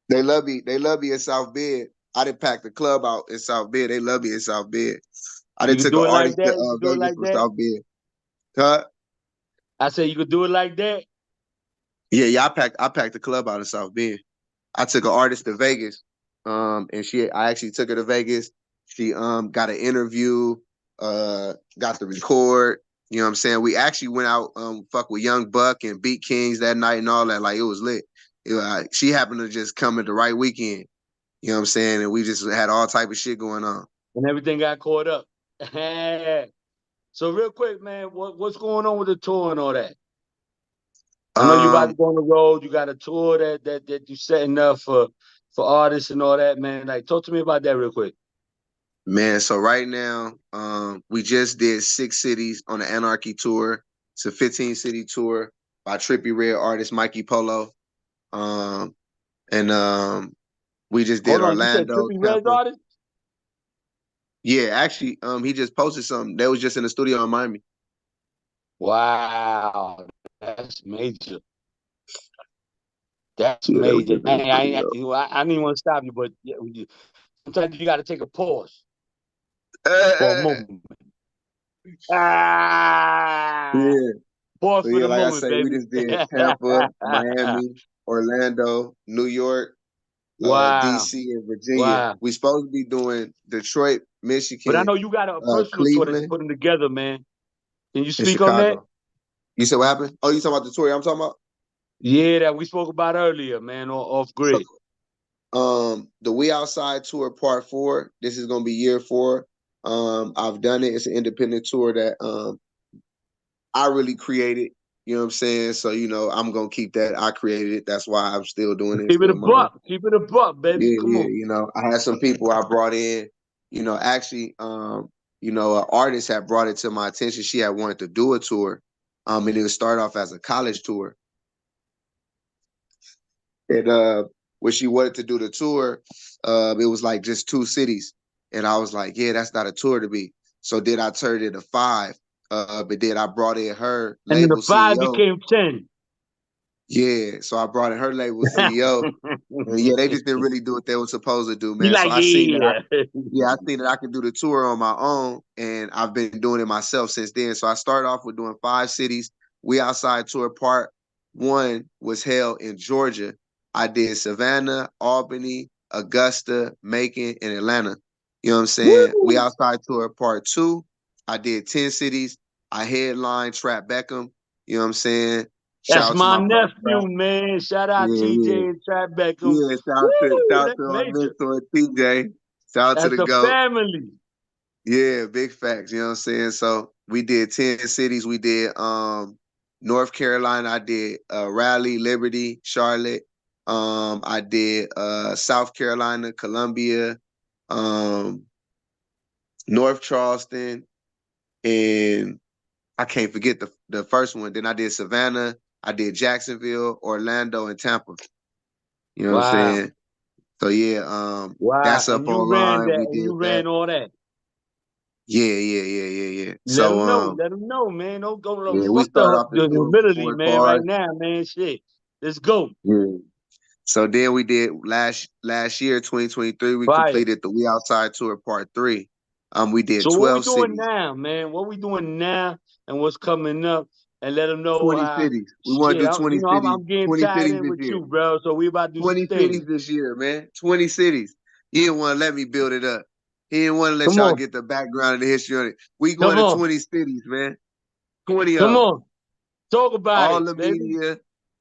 They love me. They love me in South Bend. I didn't pack the club out in South Bend. They love me in South Bend. I You didn't can took an do it like artist to that. You can do it Vegas like from that. South Bend. Huh? I said you could do it like that. Yeah. I packed the club out in South Bend. I took an artist to Vegas. I actually took her to Vegas. She got an interview, got the record. You know what I'm saying? We actually went out fuck with Young Buck and Beat Kings that night and all that. Like it was lit. She happened to just come at the right weekend. You know what I'm saying? And we just had all type of shit going on. And everything got caught up. So real quick, man, what's going on with the tour and all that? I know you about to Um, go on the road. You got a tour that you setting up for artists and all that, man. Like, talk to me about that real quick. Man, so right now, we just did 6 cities on the Anarchy tour. It's a 15-city tour by Trippy Red artist Mikey Polo. Um, and we just did Hold on, you said Orlando, Trippy Red's Tampa. artist? Yeah, actually, he just posted something. That was just in the studio in Miami. Wow, that's major. That's Yeah, that was amazing. definitely pretty dope. I didn't want to stop you, but yeah, sometimes you got to take a pause for a Eh, moment. Ah, yeah, pause but for yeah, the like I moment, say, we baby. just did Tampa, Miami, Orlando, New York, Wow, DC, and Virginia. wow. We supposed to be doing Detroit, But I Michigan, know you got a personal tour that you're Cleveland, putting together, man. Can you and speak on that? Chicago. You said what happened? Oh, you talking about the tour I'm talking about? Yeah, that we spoke about earlier, man, off So, grid. the We Outside Tour Part 4. This is gonna be year 4. I've done it. It's an independent tour that I really created. You know what I'm saying? So, I'm gonna keep that. I created it. That's why I'm still doing it. Keep it a Still mine. buck. Keep it a buck, baby. Yeah, Come yeah. on. I had some people I brought in, actually, an artist had brought it to my attention. She had wanted to do a tour. And it would start off as a college tour. And when she wanted to do the tour, it was like just 2 cities. And I was like, yeah, that's not a tour to me. So then I turned it to 5. But then I brought in her And then the label five CEO. became 10. Yeah. So I brought in her label CEO. And yeah, they just didn't really do what they were supposed to do, You man. So like, I seen that yeah. I seen that I could do the tour on my own, and I've been doing it myself since then. So I started off with doing 5 cities. We Outside Tour Part 1 was held in Georgia. I did Savannah, Albany, Augusta, Macon, and Atlanta. You know what I'm saying? We Woo! Outside Tour Part 2, I did 10 cities. I headlined Trap Beckham. You know what I'm saying? That's Shout out to my my bro nephew, Trap. man. Shout out Yeah, TJ yeah. and Trap Beckham. Yeah, Woo! shout out That's to our major. mentor TJ. Shout out to That's the the GOAT. family. Yeah, big facts. You know what I'm saying? So we did 10 cities. We did North Carolina. I did Raleigh, Liberty, Charlotte. I did South Carolina, Columbia, um, North Charleston, and I can't forget the first one. Then I did Savannah, I did Jacksonville, Orlando, and Tampa. You know what I'm Wow. saying? So yeah, Wow. that's And up you ran online. that We and did you that. ran all that. Yeah, yeah, yeah, yeah, yeah. Let So them know. Let them know, man. Don't go. yeah, we Fuck started off the just doing humility, four man, right cars. now, man. Shit. Let's go. Yeah. So then we did last year, 2023, we Fire. completed the We Outside Tour Part 3. We did So what we 12 doing cities, now, man? What we doing now and what's coming up? And let them know 20 how cities. We want to shit. do 20 cities, I'm getting 20 tied cities in this with year. you, bro. So we about to do some 20 things. cities this year, man. 20 cities. He didn't want to let me build it up. He didn't want to let Come y'all on, get the background and the history on it. We come going to on, 20 cities, man. 20 come of them. on. Talk about All it, the baby. media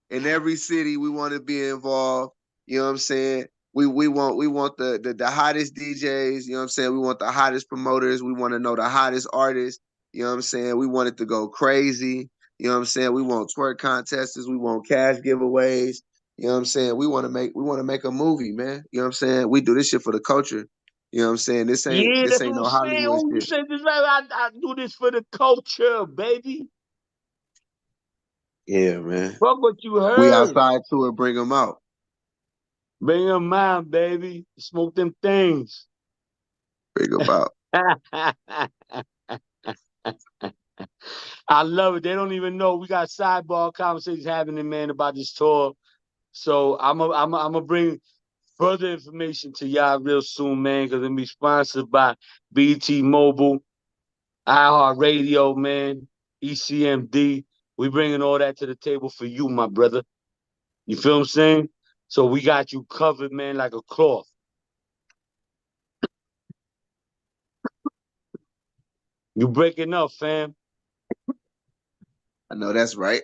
in every city, we want to be involved. You know what I'm saying? We want the hottest DJs, you know what I'm saying? We want the hottest promoters, we want to know the hottest artists, you know what I'm saying? We want it to go crazy. You know what I'm saying? We want twerk contests, we want cash giveaways. You know what I'm saying? We want to make a movie, man. You know what I'm saying? We do this shit for the culture. You know what I'm saying? This ain't Yeah, this that's ain't what I'm no saying. Hollywood Oh, you shit. said this right. I do this for the culture, baby. Yeah, man. Fuck what you We heard. outside to it, bring them out. Bring them out, baby. Smoke them things. Bring them out. I love it. They don't even know. We got sidebar conversations happening, man, about this tour. So I'm gonna bring further information to y'all real soon, man, because it'll be sponsored by BT Mobile, iHeartRadio, man, ECMD. We bringing all that to the table for you, my brother. You feel what I'm saying? So we got you covered, man, like a cloth. You breaking up, fam. I know that's right.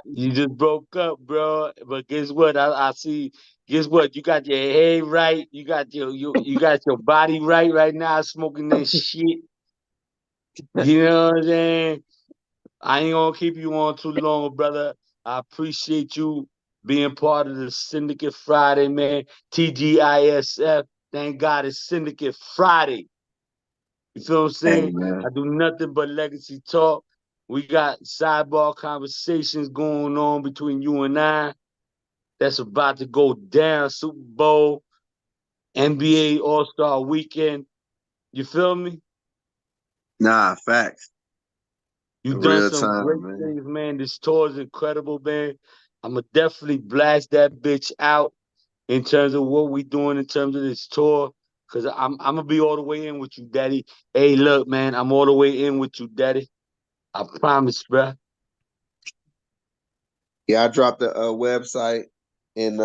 You just broke up, bro. But guess what? I see. Guess what? You got your head right. You got your body right now. Smoking that shit. You know what I'm saying? I ain't gonna keep you on too long, brother. I appreciate you being part of the Syndicate Friday, man. TGISF. Thank God it's Syndicate Friday. You feel what I'm Hey saying? I man. do nothing but legacy talk. We got sidebar conversations going on between you and I. That's about to go down. Super Bowl, NBA All-Star Weekend. You feel me? Nah, facts. You In done real some time, great man. things, man. This tour is incredible, man. I'm gonna definitely blast that bitch out in terms of what we doing in terms of this tour. Cause I'm gonna be all the way in with you, daddy. Hey, look, man, I'm all the way in with you, daddy. I promise, bruh. Yeah, I dropped the website in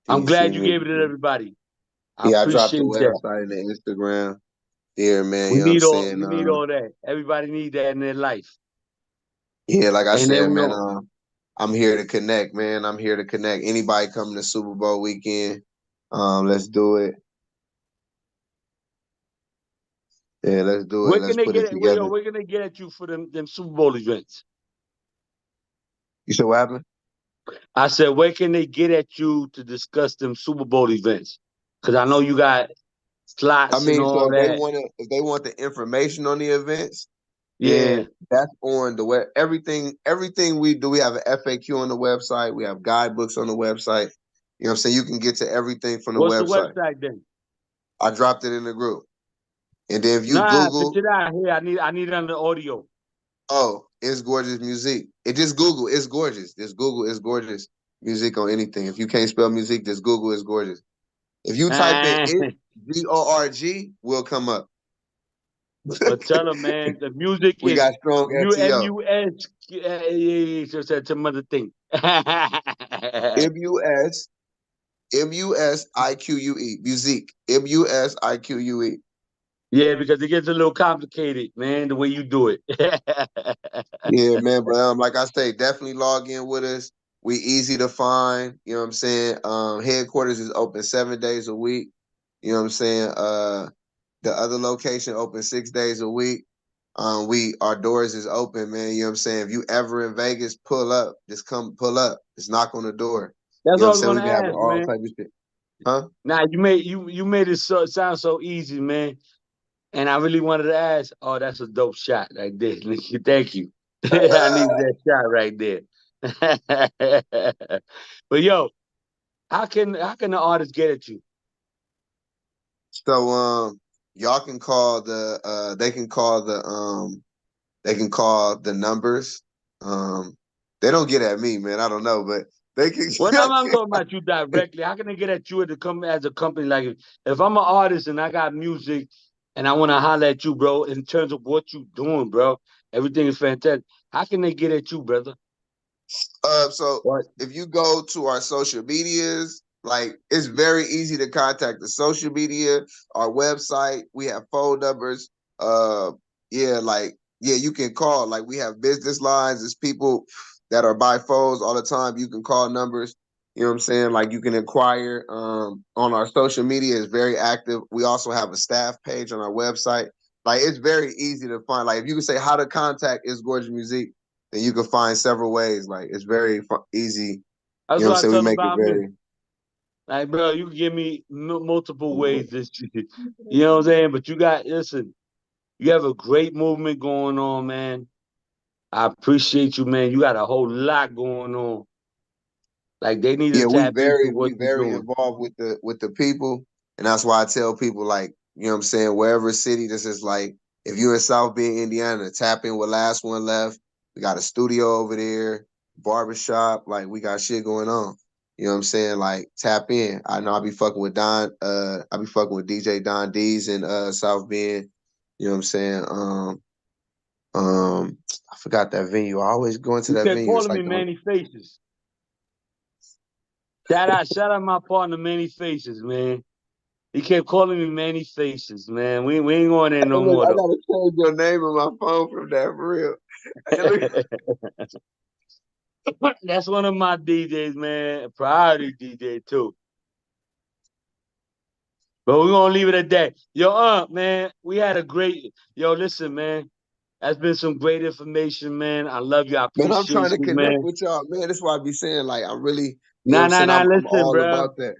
I'm glad DC. you gave it to everybody. I Yeah, I dropped the appreciate that. website and the Instagram there, man. We You know what I'm need all saying? we need all that. Everybody need that in their life. Yeah, like I And then said, we man, don't. I'm here to connect, man. I'm here to connect. Anybody coming to Super Bowl weekend, let's do it. Yeah, let's do it. Where can Let's they put get it it? Where, yo, together. where can they get at you for them Super Bowl events? You said what happened? I said, where can they get at you to discuss them Super Bowl events? Because I know you got I slots and mean, so all that. if they want the information on the events, Yeah. then that's on the web. Everything we do, we have an FAQ on the website. We have guidebooks on the website. You know what I'm saying? You can get to everything from the What's the website. website then? I dropped it in the group. And then if you Nah, put Google, it out here. I need it on the audio. oh, it's gorgeous music. It just Google, it's gorgeous. Just Google, it's gorgeous music on anything. If you can't spell music, just Google, it's gorgeous. If you type in Ah, it, GORG, will come up. but tell them, man, the music We is got strong SEO. MUS. So that's another thing. MUS MUSIQUE. Musique. MUSIQUE. Yeah, because it gets a little complicated, man, the way you do it. Yeah, man. But like I say, definitely log in with us. We easy to find. You know what I'm saying? Headquarters is open 7 days a week. You know what I'm saying? The other location open 6 days a week. Our doors is open, man. You know what I'm saying? If you ever in Vegas, pull up. Just come pull up. Just knock on the door. That's You know what what I I'm was saying? gonna We be having ask, all man. type of shit. Huh? Now you made it sound so easy, man. And I really wanted to ask, oh, that's a dope shot right there. Thank you. I need that shot right there. But yo, how can the artist get at you? So y'all can call they can call the numbers. They don't get at me, man. I don't know, but they can. Well, I'm talking about you directly. How can they get at you to come as a company? Like if I'm an artist and I got music and I want to holler at you, bro, in terms of what you doing, bro, everything is fantastic. How can they get at you, brother? So What? if you go to our social medias, like it's very easy to contact the social media, our website. We have phone numbers. Uh, yeah, you can call. Like we have business lines. There's people that are by phones all the time. You can call numbers. You know what I'm saying? Like you can inquire. On our social media is very active. We also have a staff page on our website. Like it's very easy to find. Like if you can say how to contact It's Gorgeous Music, then you can find several ways. Like it's very easy. That's You know what I'm what I saying? We tell make it about me. very. Like, bro, you can give me multiple ways. This, you know what I'm saying? But listen, you have a great movement going on, man. I appreciate you, man. You got a whole lot going on. Like, they need to Yeah, tap into what we you're very doing. involved with the people, and that's why I tell people like you know what I'm saying. Wherever city this is, like if you're in South Bend, Indiana, tap in with Last One Left. We got a studio over there, barbershop. Like we got shit going on. You know what I'm saying? Like tap in. I know I be fucking with Don. I be fucking with DJ Don D's in South Bend. You know what I'm saying? Um, I forgot that venue. I always go into You that kept venue. It's calling like me the Manny Faces. Shout out my partner Manny Faces, man. He kept calling me Manny Faces, man. We ain't going there Hey, no look, more I though. gotta change your name on my phone from that for real. Hey, look, That's one of my DJs, man. Priority DJ too. But we're gonna leave it at that. Yo, man, we had a great listen, man. That's been some great information, man. I love you. I man, I'm trying appreciate to you, connect man. with y'all, man. That's why I be saying, like, I'm really, you know what Nah, I'm nah, saying? nah. I'm Listen, all bro. about that.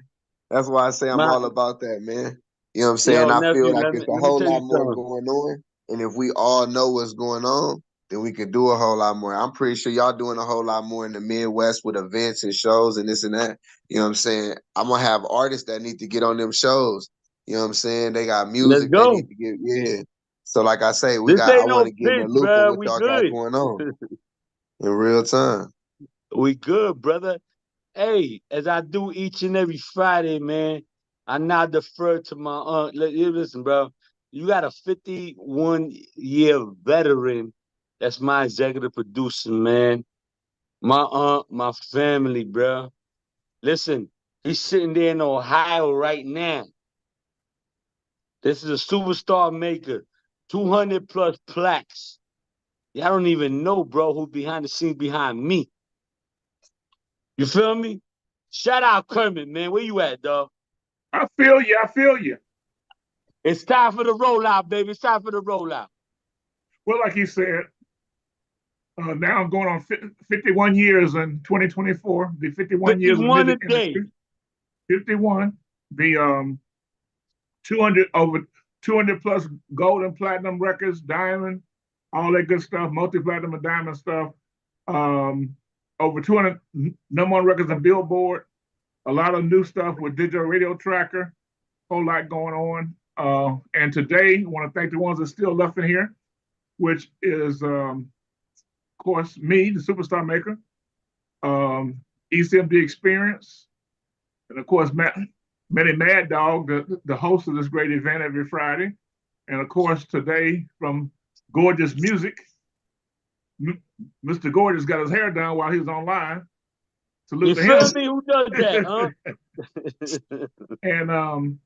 That's why I say I'm My all about that, man. You know what I'm saying? yo, I feel nephew, like let me it's a let me whole tell lot you more something. going on. And if we all know what's going on, then we could do a whole lot more. I'm pretty sure y'all doing a whole lot more in the Midwest with events and shows and this and that. You know what I'm saying? I'm gonna have artists that need to get on them shows. You know what I'm saying? They got Let's music they go. need to get, yeah. So like I say, This I ain't want no to get in the pitch, loop of bro. what We y'all got good. going on in real time. We good, brother. Hey, as I do each and every Friday, man, I now defer to my aunt. Listen, bro, you got a 51-year veteran that's my executive producer, man. My aunt, my family, bro. Listen, he's sitting there in Ohio right now. This is a superstar maker, 200 plus plaques. Y'all don't even know, bro, who's behind the scenes behind me. You feel me? Shout out Kermit, man. Where you at, dog? I feel you. I feel you. It's time for the rollout, baby. It's time for the rollout. Well, like you said, now I'm going on 51 years in 2024. The 51 years of the 51 a music day. industry. 51. The 200 over 200 plus gold and platinum records, diamond, all that good stuff, multi-platinum and diamond stuff. Over 200 number one records on Billboard. A lot of new stuff with digital radio tracker. Whole lot going on. And today, I want to thank the ones that are still left in here, which is, of course, me, the Superstar Maker, ECMD Experience, and of course, Manny Mad Dog, the host of this great event every Friday. And of course, today from Gorgeous Music, Mr. Gorgeous got his hair done while he was online. Salute You to feel him. me? Who does that, huh? And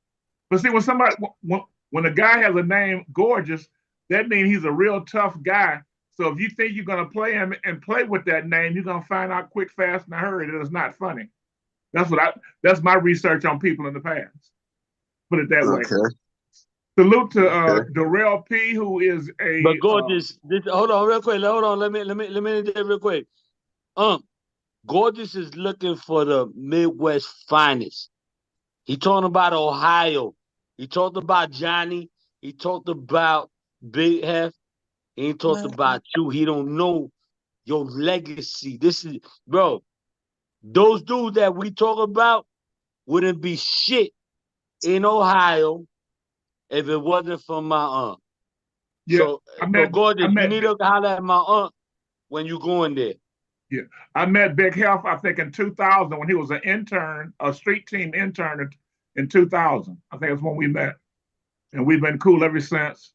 but see, when a guy has a name Gorgeous, that means he's a real tough guy. So if you think you're gonna play him and play with that name, you're gonna find out quick, fast, in a hurry that it's not funny. That's my research on people in the past. Put it that way. Okay. Salute to Okay. Darrell P, who is a But Gorgeous, hold on real quick. Hold on. Let me do it real quick. Gorgeous is looking for the Midwest finest. He talking about Ohio. He talked about Johnny. He talked about Big Hef. He ain't talked about you. He don't know your legacy. This is, bro, those dudes that we talk about wouldn't be shit in Ohio if it wasn't for my aunt. yeah. So Gorgeous, you need to holler at my aunt when you go in there. Yeah, I met Big Health, I think, in 2000 when he was an intern, a street team intern in 2000. I think that's when we met, and we've been cool ever since.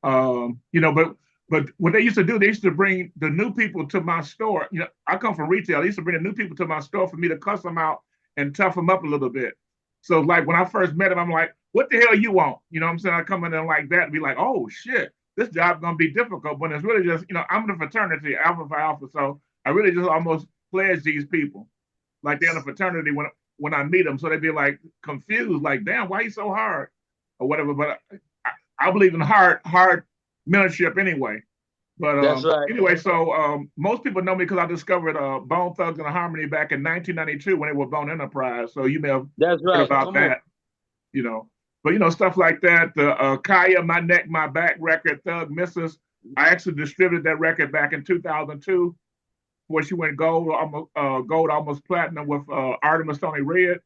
But what they used to do, they used to bring the new people to my store. I come from retail. They used to bring the new people to my store for me to cuss them out and tough them up a little bit. So like when I first met him, I'm like, "What the hell you want?" You know what I'm saying? I come in there like that and be like, "Oh shit, this job's gonna be difficult." When it's really just, I'm the fraternity, Alpha Phi Alpha, so I really just almost pledge these people like they're in a fraternity when I meet them. So they'd be like confused, like, "Damn, why you so hard?" or whatever. But I believe in hard mentorship anyway. But That's right. anyway, so most people know me because I discovered Bone Thugs and Harmony back in 1992 when they were Bone Enterprise. So you may have That's heard right. about Come that, But stuff like that. The Kaya, My Neck, My Back record, Thug Misses. I actually distributed that record back in 2002, where she went gold, almost platinum with Artemis Tony Red.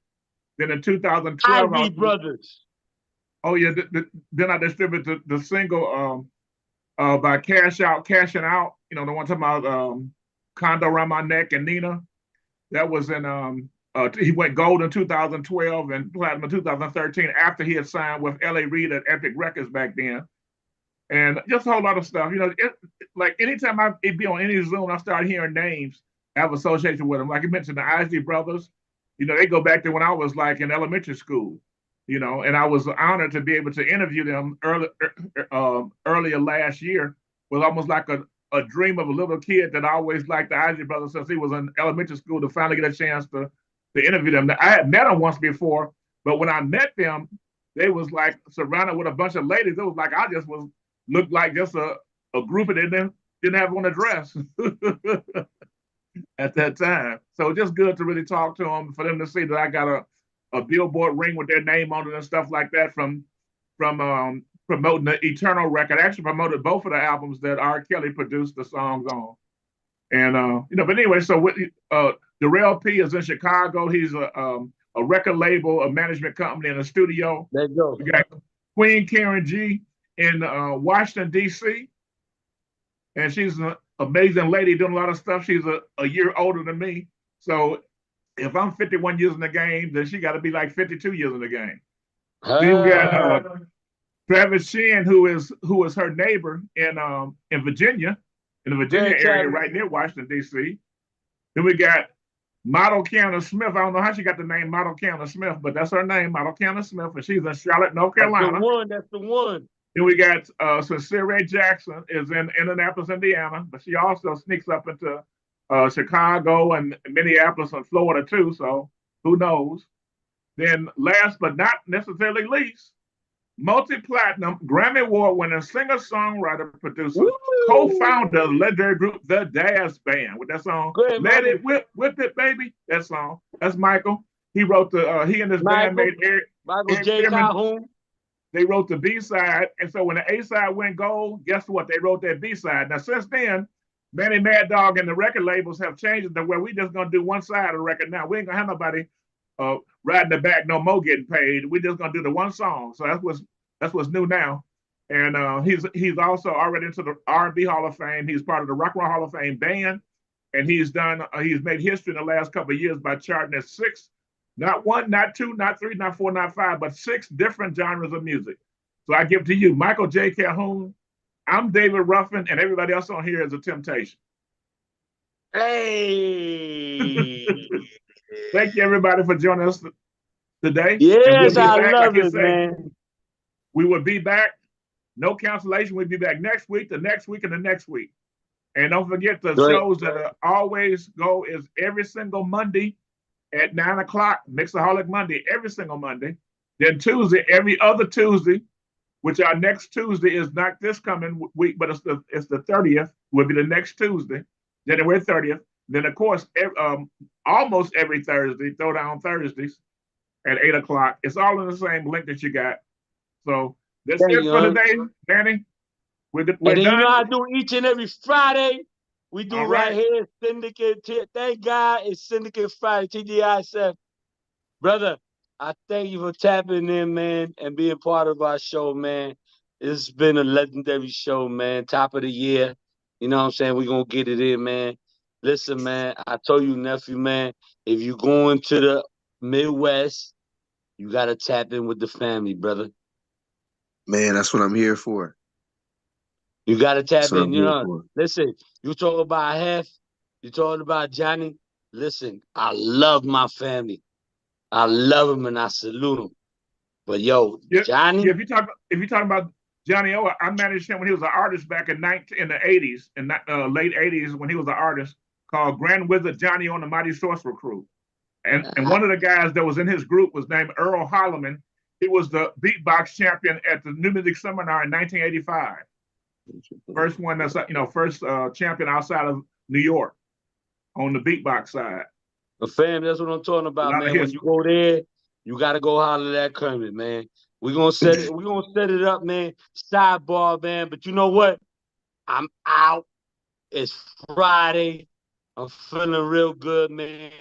Then in 2012, Ivy Brothers. Oh yeah, then I distributed the single by Cashing Out. The one talking about Condo Around My Neck and Nina. That was in he went gold in 2012 and platinum in 2013 after he had signed with L.A. Reid at Epic Records back then. And just a whole lot of stuff. Like anytime I be on any Zoom, I start hearing names I have association with them. Like you mentioned, the Isley Brothers. They go back to when I was like in elementary school. And I was honored to be able to interview them earlier last year. It was almost like a dream of a little kid that I always liked the Isley Brothers since he was in elementary school to finally get a chance to interview them. I had met them once before, but when I met them, they was like surrounded with a bunch of ladies. It was like I just looked like just a group that didn't have on a dress at that time. So just good to really talk to them, for them to see that I got a Billboard ring with their name on it and stuff like that from promoting the Eternal record. I actually promoted both of the albums that R. Kelly produced the songs on. And but anyway, so with Darrell P is in Chicago. He's a record label, a management company, and a studio. There you go. We got Queen Karen G in Washington D.C. and she's amazing lady doing a lot of stuff. She's a year older than me. So if I'm 51 years in the game, then she got to be like 52 years in the game. Then we got Travis Shin, who is her neighbor in Virginia, in the Virginia area, right near Washington D.C. Then we got Model Kiana Smith. I don't know how she got the name Model Kiana Smith, but that's her name, Model Kiana Smith, and she's in Charlotte, North Carolina. That's the one. That's the one. Then we got Sincere Jackson is in Indianapolis, Indiana, but she also sneaks up into Chicago and Minneapolis and Florida too. So who knows? Then last but not necessarily least, multi-platinum, Grammy Award-winning singer-songwriter, producer, co-founder of the legendary group The Daz Band with that song, Let It Whip It Baby. That song. That's Michael. He wrote he and his bandmate Michael J. Calhoun. They wrote the B-side, and so when the A-side went gold, guess what? They wrote that B-side. Now, since then, Manny Mad Dog and the record labels have changed it to where we just gonna do one side of the record now. We ain't gonna have nobody riding the back no more getting paid. We just gonna do the one song. So that's what's new now. And he's also already into the R&B Hall of Fame. He's part of the Rock and Roll Hall of Fame band, and he's made history in the last couple of years by charting at 6. Not 1, not 2, not 3, not 4, not 5, but 6 different genres of music. So I give to you, Michael J. Calhoun. I'm David Ruffin, and everybody else on here is a temptation. Hey. Thank you, everybody, for joining us today. Yes, I love it, man. We will be back. No cancellation. We'll be back next week, the next week, and the next week. And don't forget the shows that always go is every single Monday at 9 o'clock, Mixaholic Monday, every single Monday. Then Tuesday, every other Tuesday, which our next Tuesday is not this coming week, but it's the 30th, will be the next Tuesday, January 30th. Then, of course, almost every Thursday, Throwdown Thursdays at 8 o'clock. It's all in the same link that you got. So that's it for today, Danny. We're done. You know I do each and every Friday. We do right here, Syndicate. Thank God it's Syndicate Friday, TGISF. Brother, I thank you for tapping in, man, and being part of our show, man. It's been a legendary show, man. Top of the year. You know what I'm saying? We're going to get it in, man. Listen, man, I told you, nephew, man, if you're going to the Midwest, you got to tap in with the family, brother. Man, that's what I'm here for. You got to tap in, you know. Listen, you talk about Hef, you talking about Johnny. Listen, I love my family. I love them and I salute them. But yo, Johnny. Yeah, if you talk about Johnny O, I managed him when he was an artist back in the 80s, in late 80s when he was an artist called Grand Wizard Johnny on the Mighty Sorcerer Crew. And one of the guys that was in his group was named Earl Holloman. He was the beatbox champion at the New Music Seminar in 1985. First one that's first champion outside of New York on the beatbox side. But fam, that's what I'm talking about, man. When you go there, you gotta go holler at Kermit, man. We're gonna set it up, man. Sidebar, man. But you know what? I'm out. It's Friday. I'm feeling real good, man.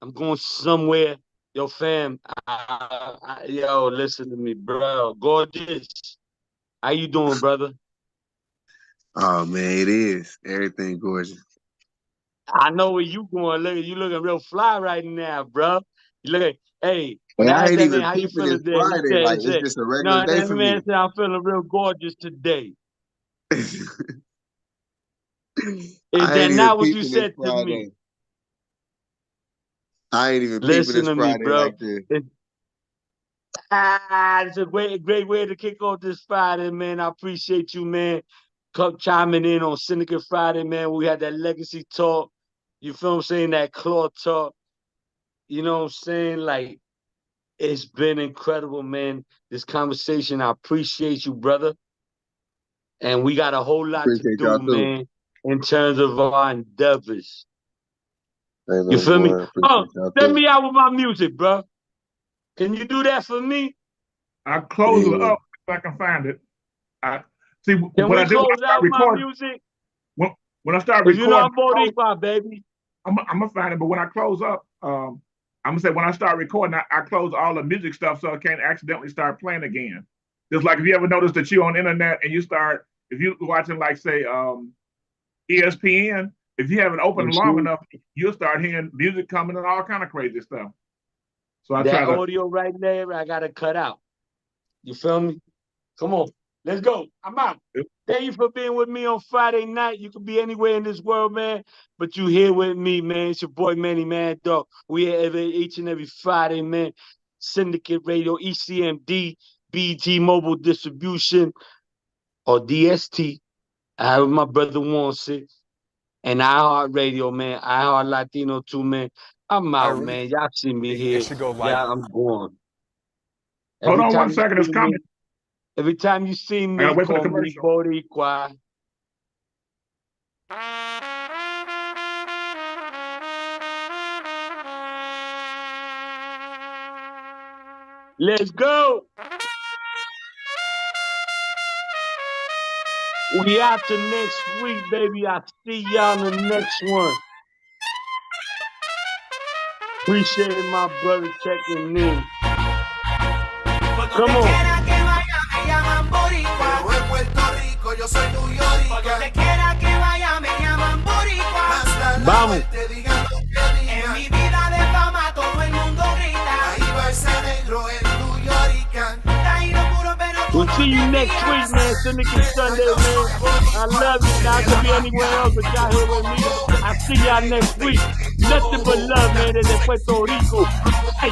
I'm going somewhere. Yo, fam, yo, listen to me, bro. Gorgeous. How you doing, brother? Oh, man, it is. Everything gorgeous. I know where you going. Look, you looking real fly right now, bro. You look, hey, when I ain't even how you feeling today? Friday, like, it's just a regular day for me. I'm feeling real gorgeous today. Is that not what you said to me? I ain't even peeping this Friday, bro. like this. It's a great way to kick off this Friday, man. I appreciate you, man. Come chiming in on Syndicate Friday, man. We had that legacy talk. You feel what I'm saying? That claw talk. You know what I'm saying? Like, it's been incredible, man. This conversation, I appreciate you, brother. And we got a whole lot to do, man, in terms of our endeavors. You feel me? Oh, send me out with my music, bro. Can you do that for me? I'll close it up if I can find it. See, can we close out my music? When I start recording, you know I'm Boricua, baby. I'm gonna find it, but when I close up, I'm gonna say when I start recording, I close all the music stuff so I can't accidentally start playing again. Just like if you ever notice that you're on the internet and if you're watching, like, say, ESPN. If you haven't opened long Mhm. enough, you'll start hearing music coming and all kind of crazy stuff. So I try That to. audio right there, I gotta cut out. You feel me? Come on, let's go. I'm out. Thank you for being with me on Friday night. You could be anywhere in this world, man, but you here with me, man. It's your boy Manny Mad Dog. We here each and every Friday, man. Syndicate Radio, ECMD, BG Mobile Distribution, or DST. I have my brother wants it. And iHeartRadio, man. iHeart Latino too, man. I'm out, man. Y'all see me here. Yeah, I'm going. Hold Every on one time you second. It's see coming. me, every time you see I gotta me, wait for the call me commercial. Boricua. Let's go. We out to next week, baby. I see y'all in the next one. Appreciate my brother checking in. Por Come donde on. quiera que vaya me llaman boricua. Vivo en Puerto Rico, yo soy New York. Por donde quiera que vaya me llaman boricua. Hasta la Vamos. muerte digan lo que digan. En mi vida de fama todo el mundo grita. Ahí va ese negro en New York. Traído puro pero tú We'll no see you te next week, fijas. man. Syndicate Sunday, man. I love you. Y'all could be anywhere else, but y'all here with me. I see y'all next week. Nothing but love, man. Desde Puerto Rico. Hey.